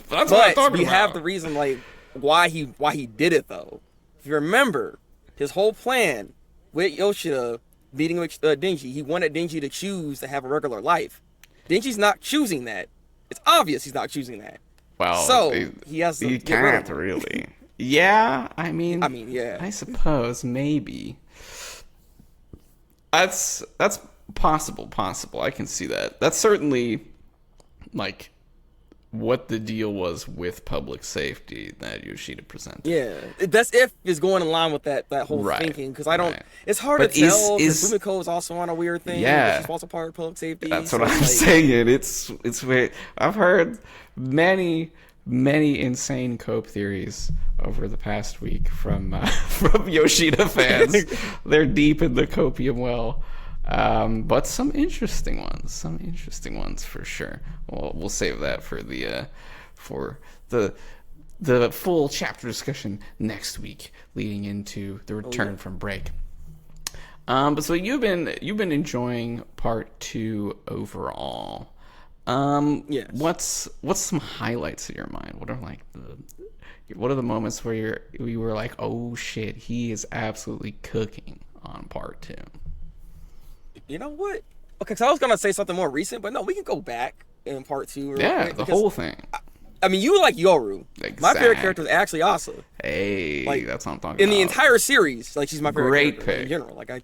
we have the reason like why he did it though. If you remember, his whole plan with Yoshida meeting with Denji, he wanted Denji to choose to have a regular life. Denji's not choosing that. It's obvious he's not choosing that. Well, so he has to. He can't really. Yeah, I mean, yeah. I suppose maybe. That's possible. I can see that. That's certainly like what the deal was with public safety that Yoshida presented. Yeah, that's if it's going in line with that whole thinking, because I don't. Right. It's hard to tell. Fumiko is also on a weird thing. Yeah, she's also part of public safety. That's what I'm saying. It's weird. I've heard many insane cope theories over the past week from Yoshida fans. They're deep in the copium well. But some interesting ones for sure. We'll save that for the full chapter discussion next week, leading into the return from break. But so you've been enjoying part 2 overall. Yes. What's some highlights in your mind? What are the moments where you were like, oh shit, he is absolutely cooking on part 2? You know what? Okay, so I was gonna say something more recent, but no, we can go back in part 2. Yeah, the whole thing. I mean, you like Yoru. Exactly. My favorite character is actually Asa. Hey, like, that's what I'm talking about. In the entire series, like she's my favorite character pick in general. Like I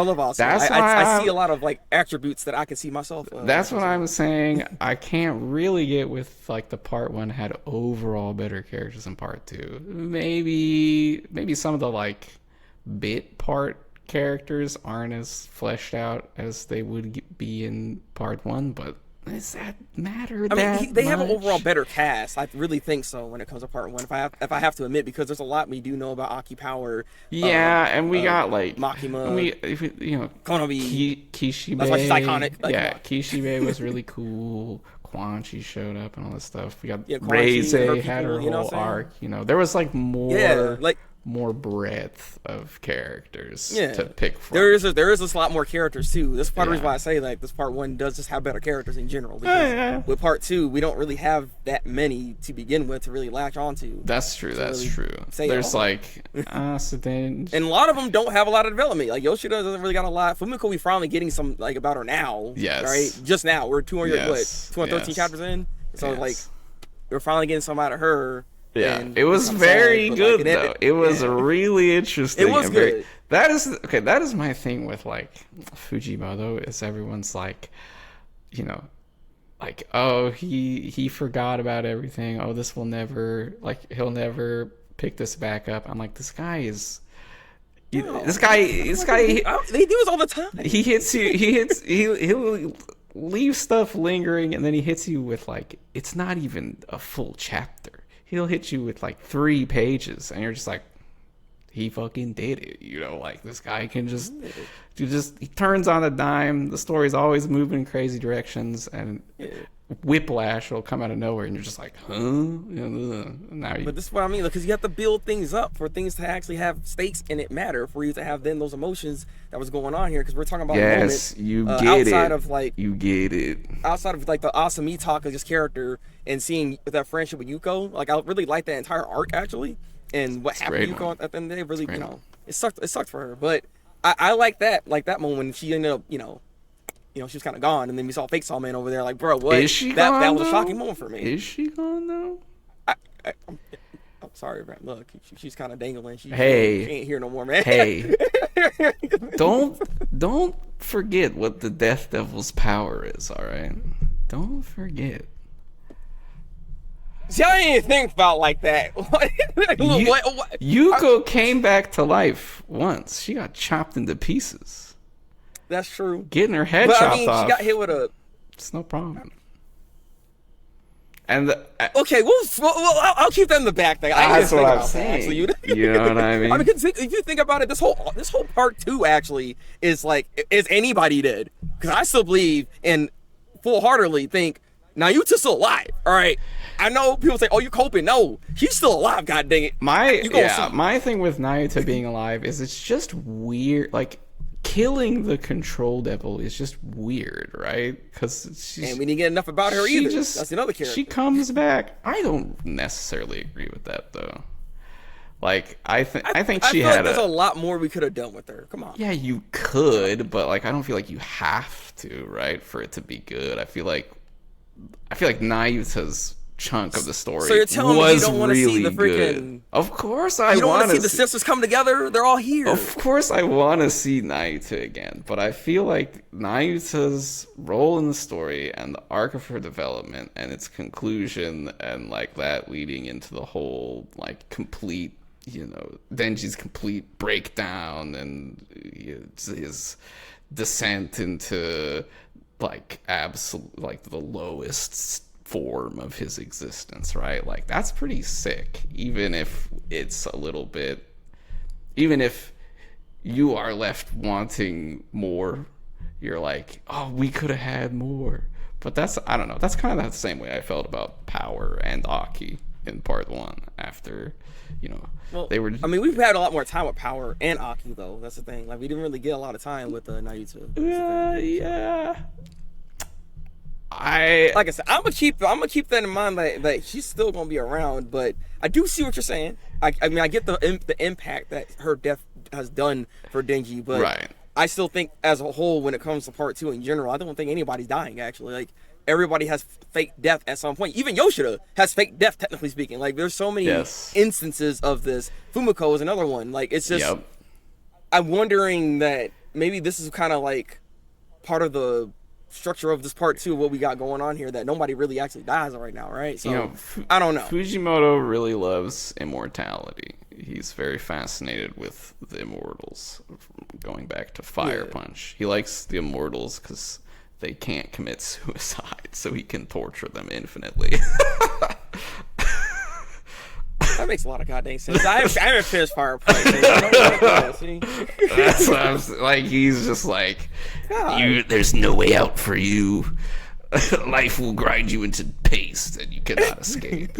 love Asa. I see a lot of like attributes that I can see myself. That's what I'm saying. I can't really get with like the part 1 had overall better characters than part 2. Maybe some of the like bit part characters aren't as fleshed out as they would be in part 1, but does that matter? They have an overall better cast. I really think so when it comes to part 1. If I have to admit, because there's a lot we do know about Aki Power. Yeah, and we got like Makima. Konobi, Kishibe. That's why she's iconic. Like, Kishibe was really cool. Quan Chi showed up and all this stuff. We got Reize had her whole arc. There was like more breadth of characters to pick from. There is a lot more characters too. This part of the reason why I say like this part 1 does just have better characters in general. Because with part 2, we don't really have that many to begin with to really latch onto. That's true. There's like and a lot of them don't have a lot of development. Like Yoshida doesn't really got a lot. Fumiko, we finally getting some like about her now. Yes. Right. Just now we're 213 chapters in. So like we're finally getting some out of her. Yeah, it was very good though. It was really interesting. It was good. That is my thing with like Fujimoto is everyone's like, like, oh, he forgot about everything. Oh, this will never, like, he'll never pick this back up. I'm like, this guy is. This guy. They do this all the time. He hits you. He'll leave stuff lingering, and then he hits you with like it's not even a full chapter. He'll hit you with like 3 pages, and you're just like, he fucking did it. Like this guy can he turns on a dime. The story's always moving in crazy directions, and whiplash will come out of nowhere, and you're just like, huh? But this is what I mean, because you have to build things up for things to actually have stakes and it matter for you to have then those emotions that was going on here. Because we're talking about moments outside of like you get it outside of like the Asami talk of this character and seeing that friendship with Yuko. Like I really like that entire arc actually, and what happened to Yuko at the end of the day. Really, it sucked for her, but I like that moment when she ended up she was kind of gone, and then we saw Fake Saw Man over there. Like, bro, what? Is she gone? That was a shocking moment for me. Is she gone though? I'm sorry, man. Look, she's kind of dangling. She ain't here no more, man. Hey, don't forget what the Death Devil's power is. All right, don't forget. See, I didn't think about like that. What? Yuko came back to life once. She got chopped into pieces. That's true. Getting her head But chopped I mean, off. she got hit with a. It's no problem. And okay, I'll keep that in the back thing. That's what I'm saying. You know what I mean? I mean, if you think about it, this whole part 2 actually is like, is anybody dead? Because I still believe and full-heartedly think Nayuta's still alive. All right, I know people say, "Oh, you're coping." No, she's still alive. God dang it! My thing with Nayuta being alive is it's just weird. Like, killing the control devil is just weird, right? Because and we didn't get enough about her either. That's another character. She comes back. I don't necessarily agree with that though. Like, I think she feel had like there's a lot more we could have done with her. Come on. Yeah, you could, but like, I don't feel like you have to, right, for it to be good. I feel like Nayuta's chunk of the story. So you're telling me you don't want to see the freaking? Good. Of course, I you don't want to see the sisters come together. They're all here. Of course, I want to see Nayuta again, but I feel like Nayuta's role in the story and the arc of her development and its conclusion and like that leading into the whole like complete, Denji's complete breakdown and his descent into like the lowest form of his existence, right? Like, that's pretty sick, even if it's a little bit, even if you are left wanting more, you're like, oh, we could have had more. But I don't know, that's kind of the same way I felt about Power and Aki in part 1 after, they were. I mean, we've had a lot more time with Power and Aki though. That's the thing. Like, we didn't really get a lot of time with Nayuta. Yeah. Like I said, I'm gonna keep that in mind that she's still gonna be around, but I do see what you're saying. I mean, I get the impact that her death has done for Denji, but right. I still think as a whole, when it comes to part 2 in general, I don't think anybody's dying actually. Like, everybody has fake death at some point. Even Yoshida has fake death, technically speaking. Like, there's so many instances of this. Fumiko is another one. Like, it's just I'm wondering that maybe this is kind of like part of the structure of this part 2 of what we got going on here, that nobody really actually dies right now, right? So I don't know. Fujimoto really loves immortality. He's very fascinated with the immortals, going back to Fire Punch. He likes the immortals because they can't commit suicide, so he can torture them infinitely. That makes a lot of goddamn sense. I haven't finished Fire Punch. That's what I'm like. He's just like, there's no way out for you. Life will grind you into paste, and you cannot escape.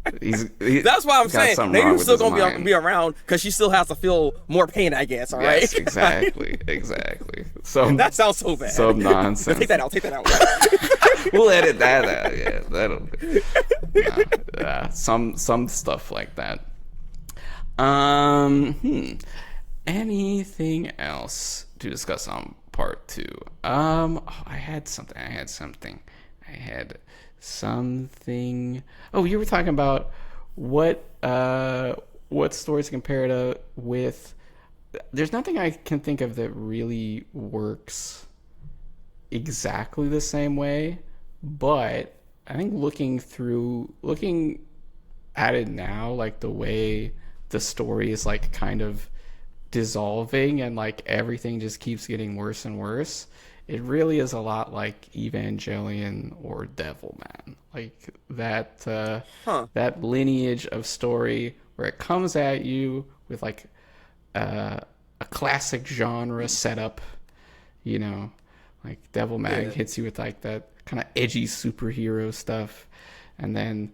That's why I'm saying maybe still gonna be around because she still has to feel more pain, I guess. All right. Yes, exactly. So that sounds so bad. So nonsense. Take that out. We'll edit that out. Yeah, that'll. Some stuff like that. Anything else to discuss on part 2? I had something. Oh, you were talking about what stories compare to with. There's nothing I can think of that really works exactly the same way, but I think looking at it now, like the way the story is like kind of dissolving and like everything just keeps getting worse and worse, it really is a lot like Evangelion or Devilman. Like that that lineage of story where it comes at you with like a classic genre setup, like Devilman hits you with like that kind of edgy superhero stuff, and then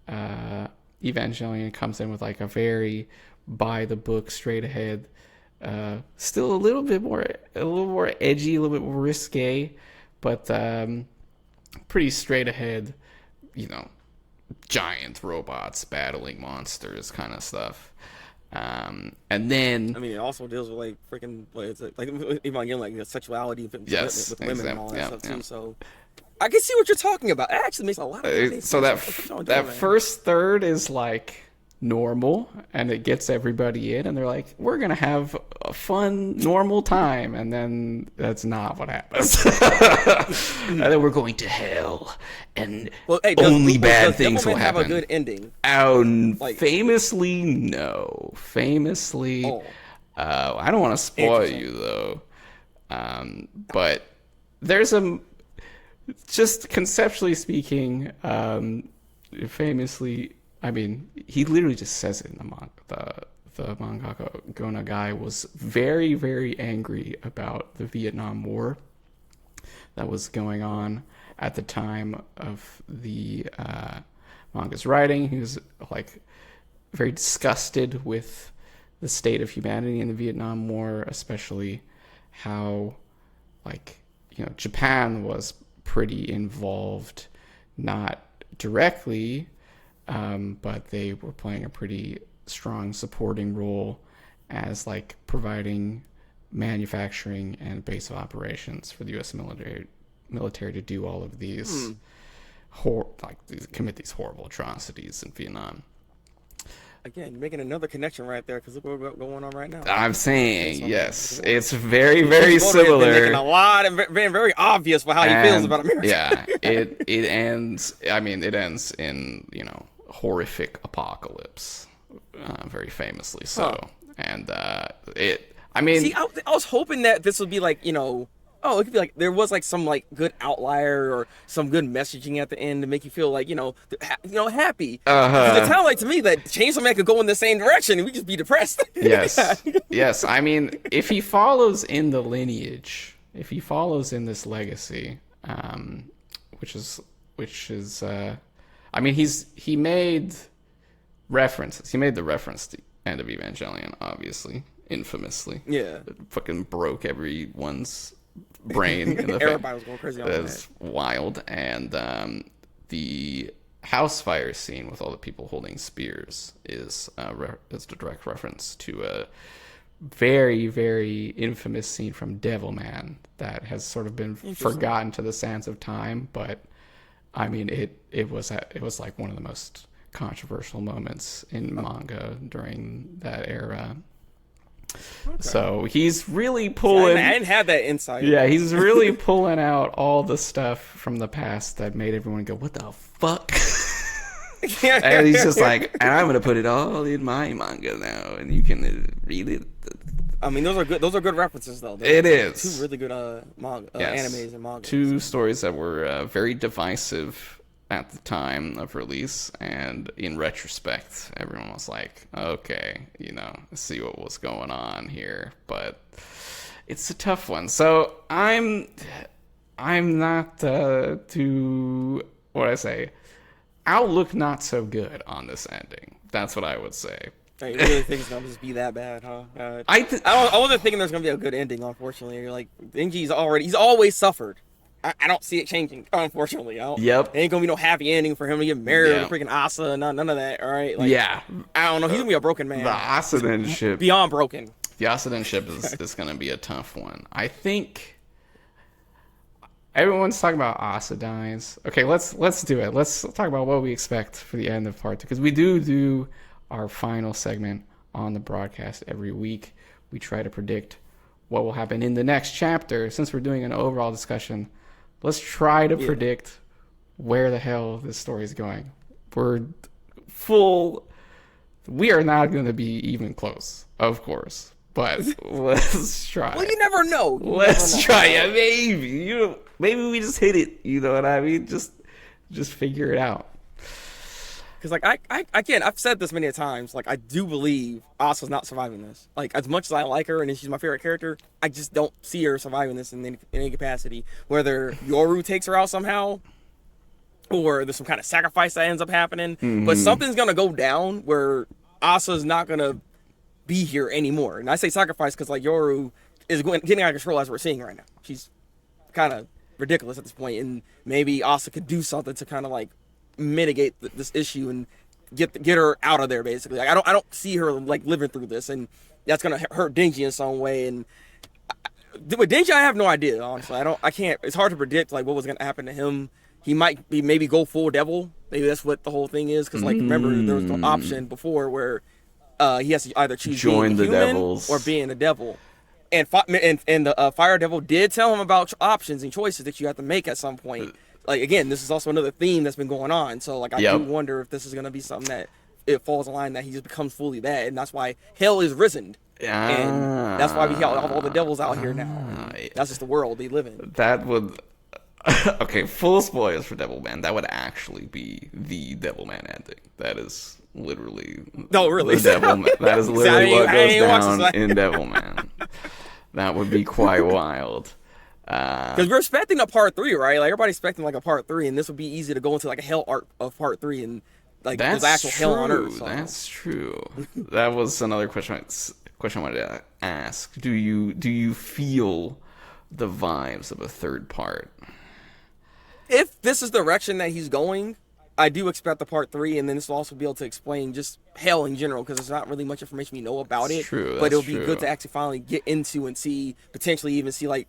Evangelion comes in with like a very by the book, straight ahead, still a little more edgy, a little bit more risque, but pretty straight ahead, giant robots battling monsters kind of stuff. And then I mean, it also deals with like freaking Evangelion, like sexuality with women and all that stuff too. So I can see what you're talking about. It actually makes a lot of sense. So that first third is like normal, and it gets everybody in, and they're like, we're gonna have a fun normal time, and then that's not what happens. And then we're going to hell, and only bad things will happen. Have a good ending? Famously, no. I don't want to spoil you though. But there's just conceptually speaking, famously, I mean, he literally just says it in the manga. The mangaka Gona guy was very, very angry about the Vietnam War that was going on at the time of the manga's writing. He was like very disgusted with the state of humanity in the Vietnam War, especially how, like, Japan was pretty involved, not directly, but they were playing a pretty strong supporting role as like providing manufacturing and base of operations for the U.S. military to do all of these commit these horrible atrocities in Vietnam. Again, you're making another connection right there, because look what's going on right now. I'm saying, yes, it's very, very similar. Making a lot and being very obvious for how he feels about America. Yeah, it ends. I mean, it ends in horrific apocalypse, very famously so. Huh. And I mean, see, I was hoping that this would be like, it could be like there was like some like good outlier or some good messaging at the end to make you feel like happy. It sounded like to me that Chainsaw Man could go in the same direction and we just be depressed. Yes, yes. I mean, if he follows in the lineage, if he follows in this legacy, which is, I mean, he made references. He made the reference to End of Evangelion, obviously, infamously. Yeah, it fucking broke everyone's brain. Everybody was going crazy on that. That's wild. And the house fire scene with all the people holding spears is a direct reference to a very, very infamous scene from Devilman that has sort of been forgotten to the sands of time. But I mean, it was like one of the most controversial moments in manga during that era. Okay. So he's really pulling. I didn't have that insight. Yeah, he's really pulling out all the stuff from the past that made everyone go, "What the fuck?" And he's just like, "And I'm gonna put it all in my manga now, and you can read it." I mean, those are good. Those are good references, though. It is two really good manga animes and manga. Two stories that were very divisive at the time of release, and in retrospect, everyone was like, okay, see what was going on here. But it's a tough one. So I'm not outlook not so good on this ending. That's what I would say. You really think it's gonna just be that bad, huh? I wasn't thinking there's gonna be a good ending, unfortunately. You're like, Denji's always suffered. I don't see it changing, unfortunately. Yep. It ain't gonna be no happy ending for him to get married to freaking Asa, none of that, all right? Like, yeah. I don't know. He's gonna be a broken man. The Asaden ship. Beyond broken. The Asaden ship is gonna be a tough one. I think everyone's talking about Asa dies. Okay, let's do it. Let's talk about what we expect for the end of part 2, because we do our final segment on the broadcast every week. We try to predict what will happen in the next chapter. Since we're doing an overall discussion, let's try to predict where the hell this story is going. We are not going to be even close, of course, but let's try. Well, you never know. Let's try. Yeah, maybe. Maybe we just hit it. You know what I mean? Just figure it out. Because, like, I can't, I've said this many times, like, I do believe Asa's not surviving this. Like, as much as I like her and she's my favorite character, I just don't see her surviving this in any capacity. Whether Yoru takes her out somehow, or there's some kind of sacrifice that ends up happening. Mm-hmm. But something's going to go down where Asa's not going to be here anymore. And I say sacrifice because, like, Yoru is getting out of control as we're seeing right now. She's kind of ridiculous at this point, and maybe Asa could do something to kind of, like, mitigate this issue and get her out of there, basically. Like, I don't see her like living through this, and that's gonna hurt Denji in some way. And with Denji, I have no idea, honestly. I can't. It's hard to predict like what was gonna happen to him. He might maybe go full devil. Maybe that's what the whole thing is. Because like remember there was the option before where he has to either choose being the human devils or being a devil. And the Fire Devil did tell him about options and choices that you have to make at some point. Like, again, this is also another theme that's been going on. So, like, I do wonder if this is going to be something that it falls in line that he just becomes fully that. And that's why hell is risen. And that's why we got all the devils out here now. That's just the world they live in. That would. Okay, full spoilers for Devilman. That would actually be the Devilman ending. That is literally. No, really. The Devilman. That is literally what goes down in Devilman. That would be quite wild. Because we're expecting a part 3, right? Like everybody's expecting like a part 3, and this would be easy to go into like a hell arc of part 3, and like there's actual hell on Earth. So. That's true. That was another question I wanted to ask. Do you feel the vibes of a third part? If this is the direction that he's going, I do expect the part 3, and then this will also be able to explain just hell in general, because there's not really much information we know about it. True, but it'll be good to actually finally get into and see, potentially even see like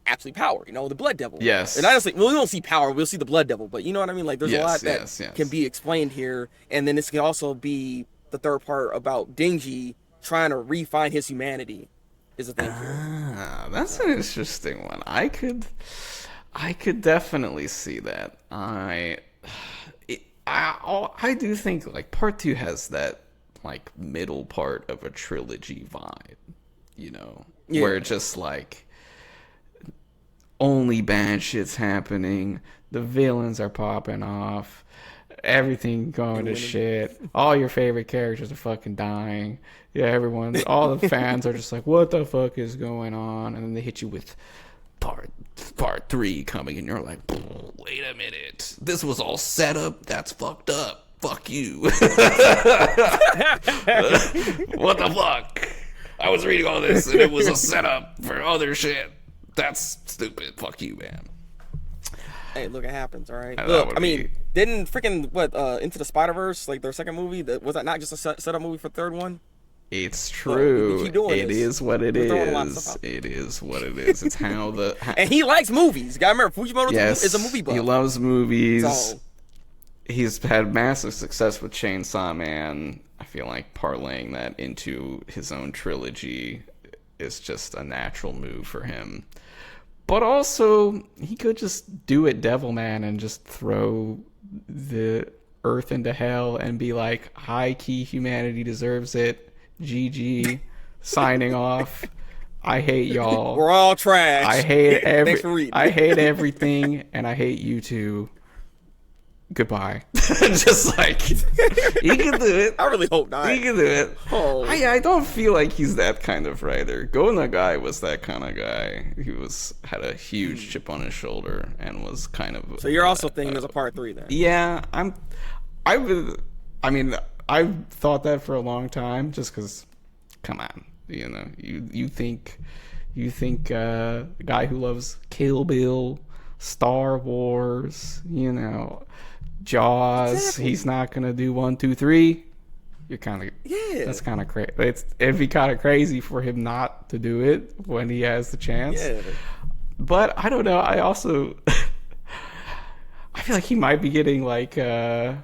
actually power, the blood devil. Yes. And honestly, we won't see power, we'll see the blood devil, but you know what I mean? Like there's a lot that can be explained here, and then this can also be the third part about Denji trying to refine his humanity is a thing here. That's an interesting one. I could definitely see that. I do think like part 2 has that like middle part of a trilogy vibe, where it's just like only bad shit's happening, the villains are popping off, everything going to shit, all your favorite characters are fucking dying. Yeah, all the fans are just like, what the fuck is going on? And then they hit you with part 3 coming, and you're like, wait a minute, this was all set up? That's fucked up. Fuck you. What the fuck? I was reading all this and it was a setup for other shit. That's stupid. Fuck you, man. Hey, look, it happens, all right? Look, I mean, didn't freaking, Into the Spider-Verse, like their second movie, was that not just a setup movie for the third one? It's true. It is what it is. It is what it is. It's how and he likes movies. You gotta remember, Fujimoto is a movie buff. He loves movies. So, he's had massive success with Chainsaw Man. I feel like parlaying that into his own trilogy is just a natural move for him. But also, he could just do it Devilman and just throw the Earth into hell and be like, high key, humanity deserves it. GG, signing off. I hate y'all. We're all trash. I hate Thanks for reading. I hate everything, and I hate you too. Goodbye. Just like he can do it. I really hope not. He can do it. Oh. I don't feel like he's that kind of writer. Go Nagai was that kind of guy. He had a huge chip on his shoulder and was kind of. So you're also thinking there's a part 3 then? Yeah, I've thought that for a long time. Just because, come on, you think a guy who loves Kill Bill, Star Wars, Jaws, exactly. He's not gonna do 1, 2, 3. You're kind of That's kind of crazy. It'd be kind of crazy for him not to do it when he has the chance. Yeah. But I don't know. I also I feel like he might be getting like he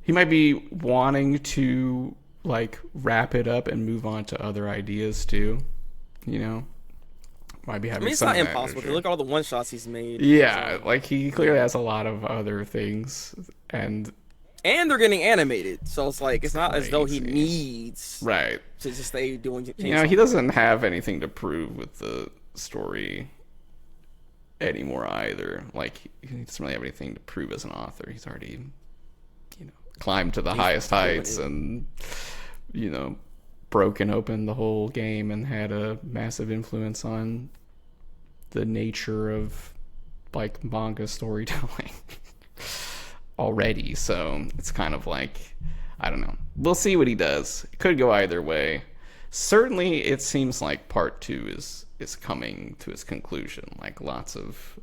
might be wanting to like wrap it up and move on to other ideas too. Might be having. It's not impossible. Look at all the one shots he's made. Yeah, like he clearly has a lot of other things, and they're getting animated, so it's like it's not as though he needs to just stay doing. He doesn't have anything to prove with the story anymore either. Like he doesn't really have anything to prove as an author. He's already, climbed to the highest heights and, broken open the whole game and had a massive influence on the nature of like manga storytelling already. So it's kind of like, I don't know. We'll see what he does. It could go either way. Certainly it seems like part 2 is coming to its conclusion. Like lots of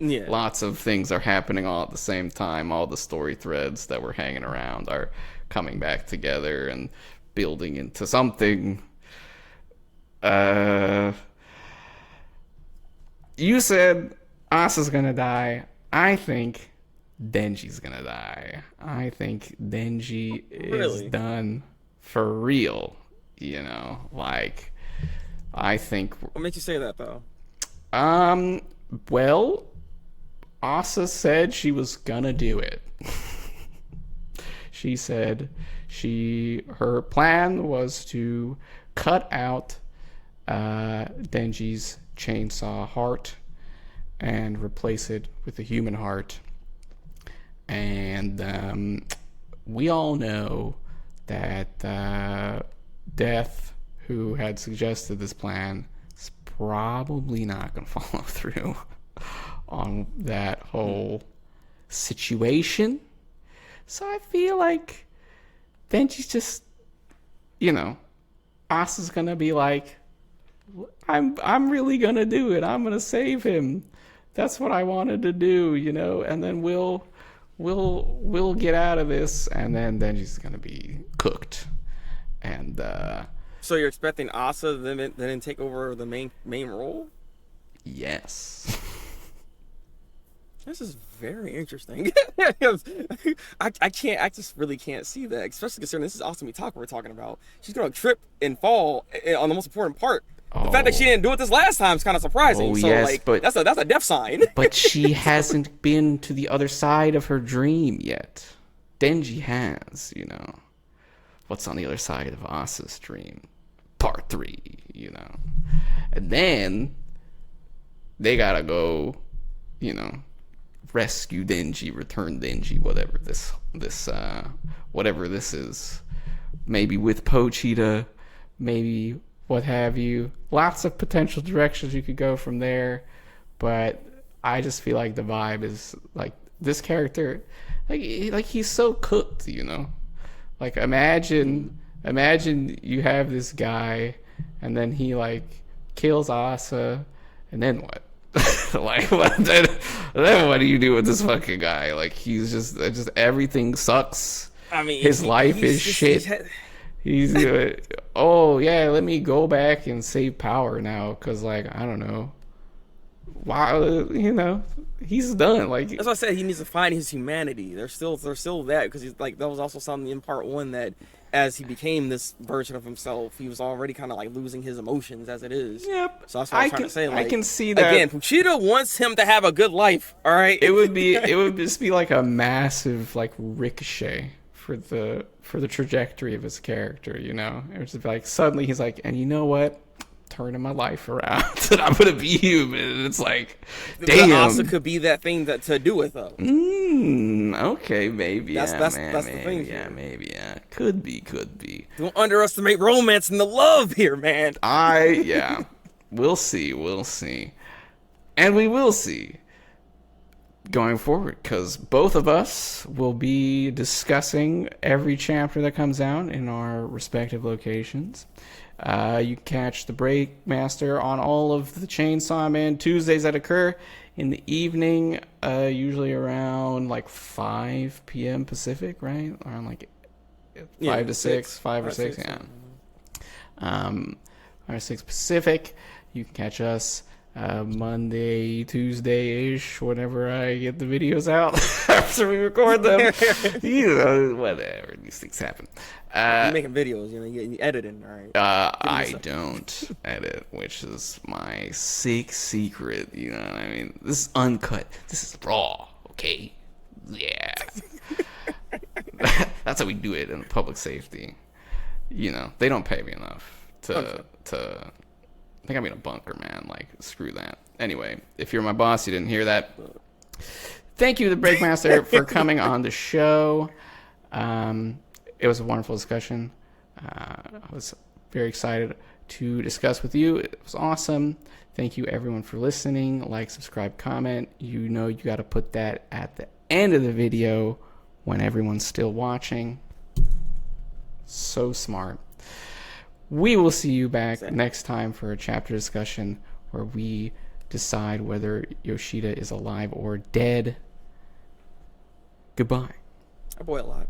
things are happening all at the same time. All the story threads that were hanging around are coming back together and building into something. You said Asa's gonna die. I think Denji's gonna die. I think Denji is done for real. I think. What makes you say that though? Well, Asa said she was gonna do it. She said her plan was to cut out Denji's chainsaw heart and replace it with a human heart. And we all know that Death, who had suggested this plan, is probably not going to follow through on that whole situation. So I feel like Denji's just, Asa's going to be like, I'm really going to do it. I'm going to save him. That's what I wanted to do, and then we'll get out of this, and then Denji's going to be cooked. And so you're expecting Asa then take over the main role? Yes. This is very interesting. I just really can't see that, especially considering this is Asa Mitaka we're talking about. She's gonna trip and fall on the most important part. The fact that she didn't do it this last time is kind of surprising. So yes, like, but that's a death sign. But she hasn't been to the other side of her dream yet. Denji has, What's on the other side of Asa's dream? Part 3, And then they gotta go, rescue Denji, return Denji, whatever this is. Maybe with Pochita, maybe what have you. Lots of potential directions you could go from there, but I just feel like the vibe is like this character, like he's so cooked, Like imagine you have this guy, and then he like kills Asa, and then what? Like what? Then what do you do with this fucking guy? Like he's just everything sucks. I mean, his life is shit. He's oh yeah, let me go back and save power now, cause like I don't know. Wow, he's done. Like that's what I said. He needs to find his humanity. There's still that, because he's like, that was also something in part 1 that as he became this version of himself, he was already kind of like losing his emotions as it is. Yep. So that's what I'm trying to say. Like, I can see that. Again, Pochita wants him to have a good life. All right. It would just be like a massive like ricochet for the trajectory of his character. It would just be like suddenly he's like, and you know what? Turning my life around, and I'm gonna be human. And it's like, damn. Asa could be that thing to do it though. Okay, maybe. That's maybe, the thing. Yeah, maybe. Yeah, could be. Don't underestimate romance and the love here, man. We'll see, and we will see going forward, because both of us will be discussing every chapter that comes out in our respective locations. You can catch the Breakmaster on all of the Chainsaw Man Tuesdays that occur in the evening, usually around like 5 p.m. Pacific, right? Around like 5 to 6, 5 or 6, yeah. 5 or 6 Pacific. You can catch us Monday, Tuesday-ish, whenever I get the videos out after we record them. Whatever, these things happen. You're making videos, you editing, all right? I don't edit, which is my sick secret. You know what I mean? This is uncut. This is raw. Okay. Yeah. That's how we do it in public safety. They don't pay me enough to. I think I'm in a bunker, man. Like, screw that. Anyway, if you're my boss, you didn't hear that. Thank you, the Breakmaster, for coming on the show. It was a wonderful discussion. I was very excited to discuss with you. It was awesome. Thank you, everyone, for listening. Like, subscribe, comment. You got to put that at the end of the video when everyone's still watching. So smart. We will see you back next time for a chapter discussion where we decide whether Yoshida is alive or dead. Goodbye. I boy a lot.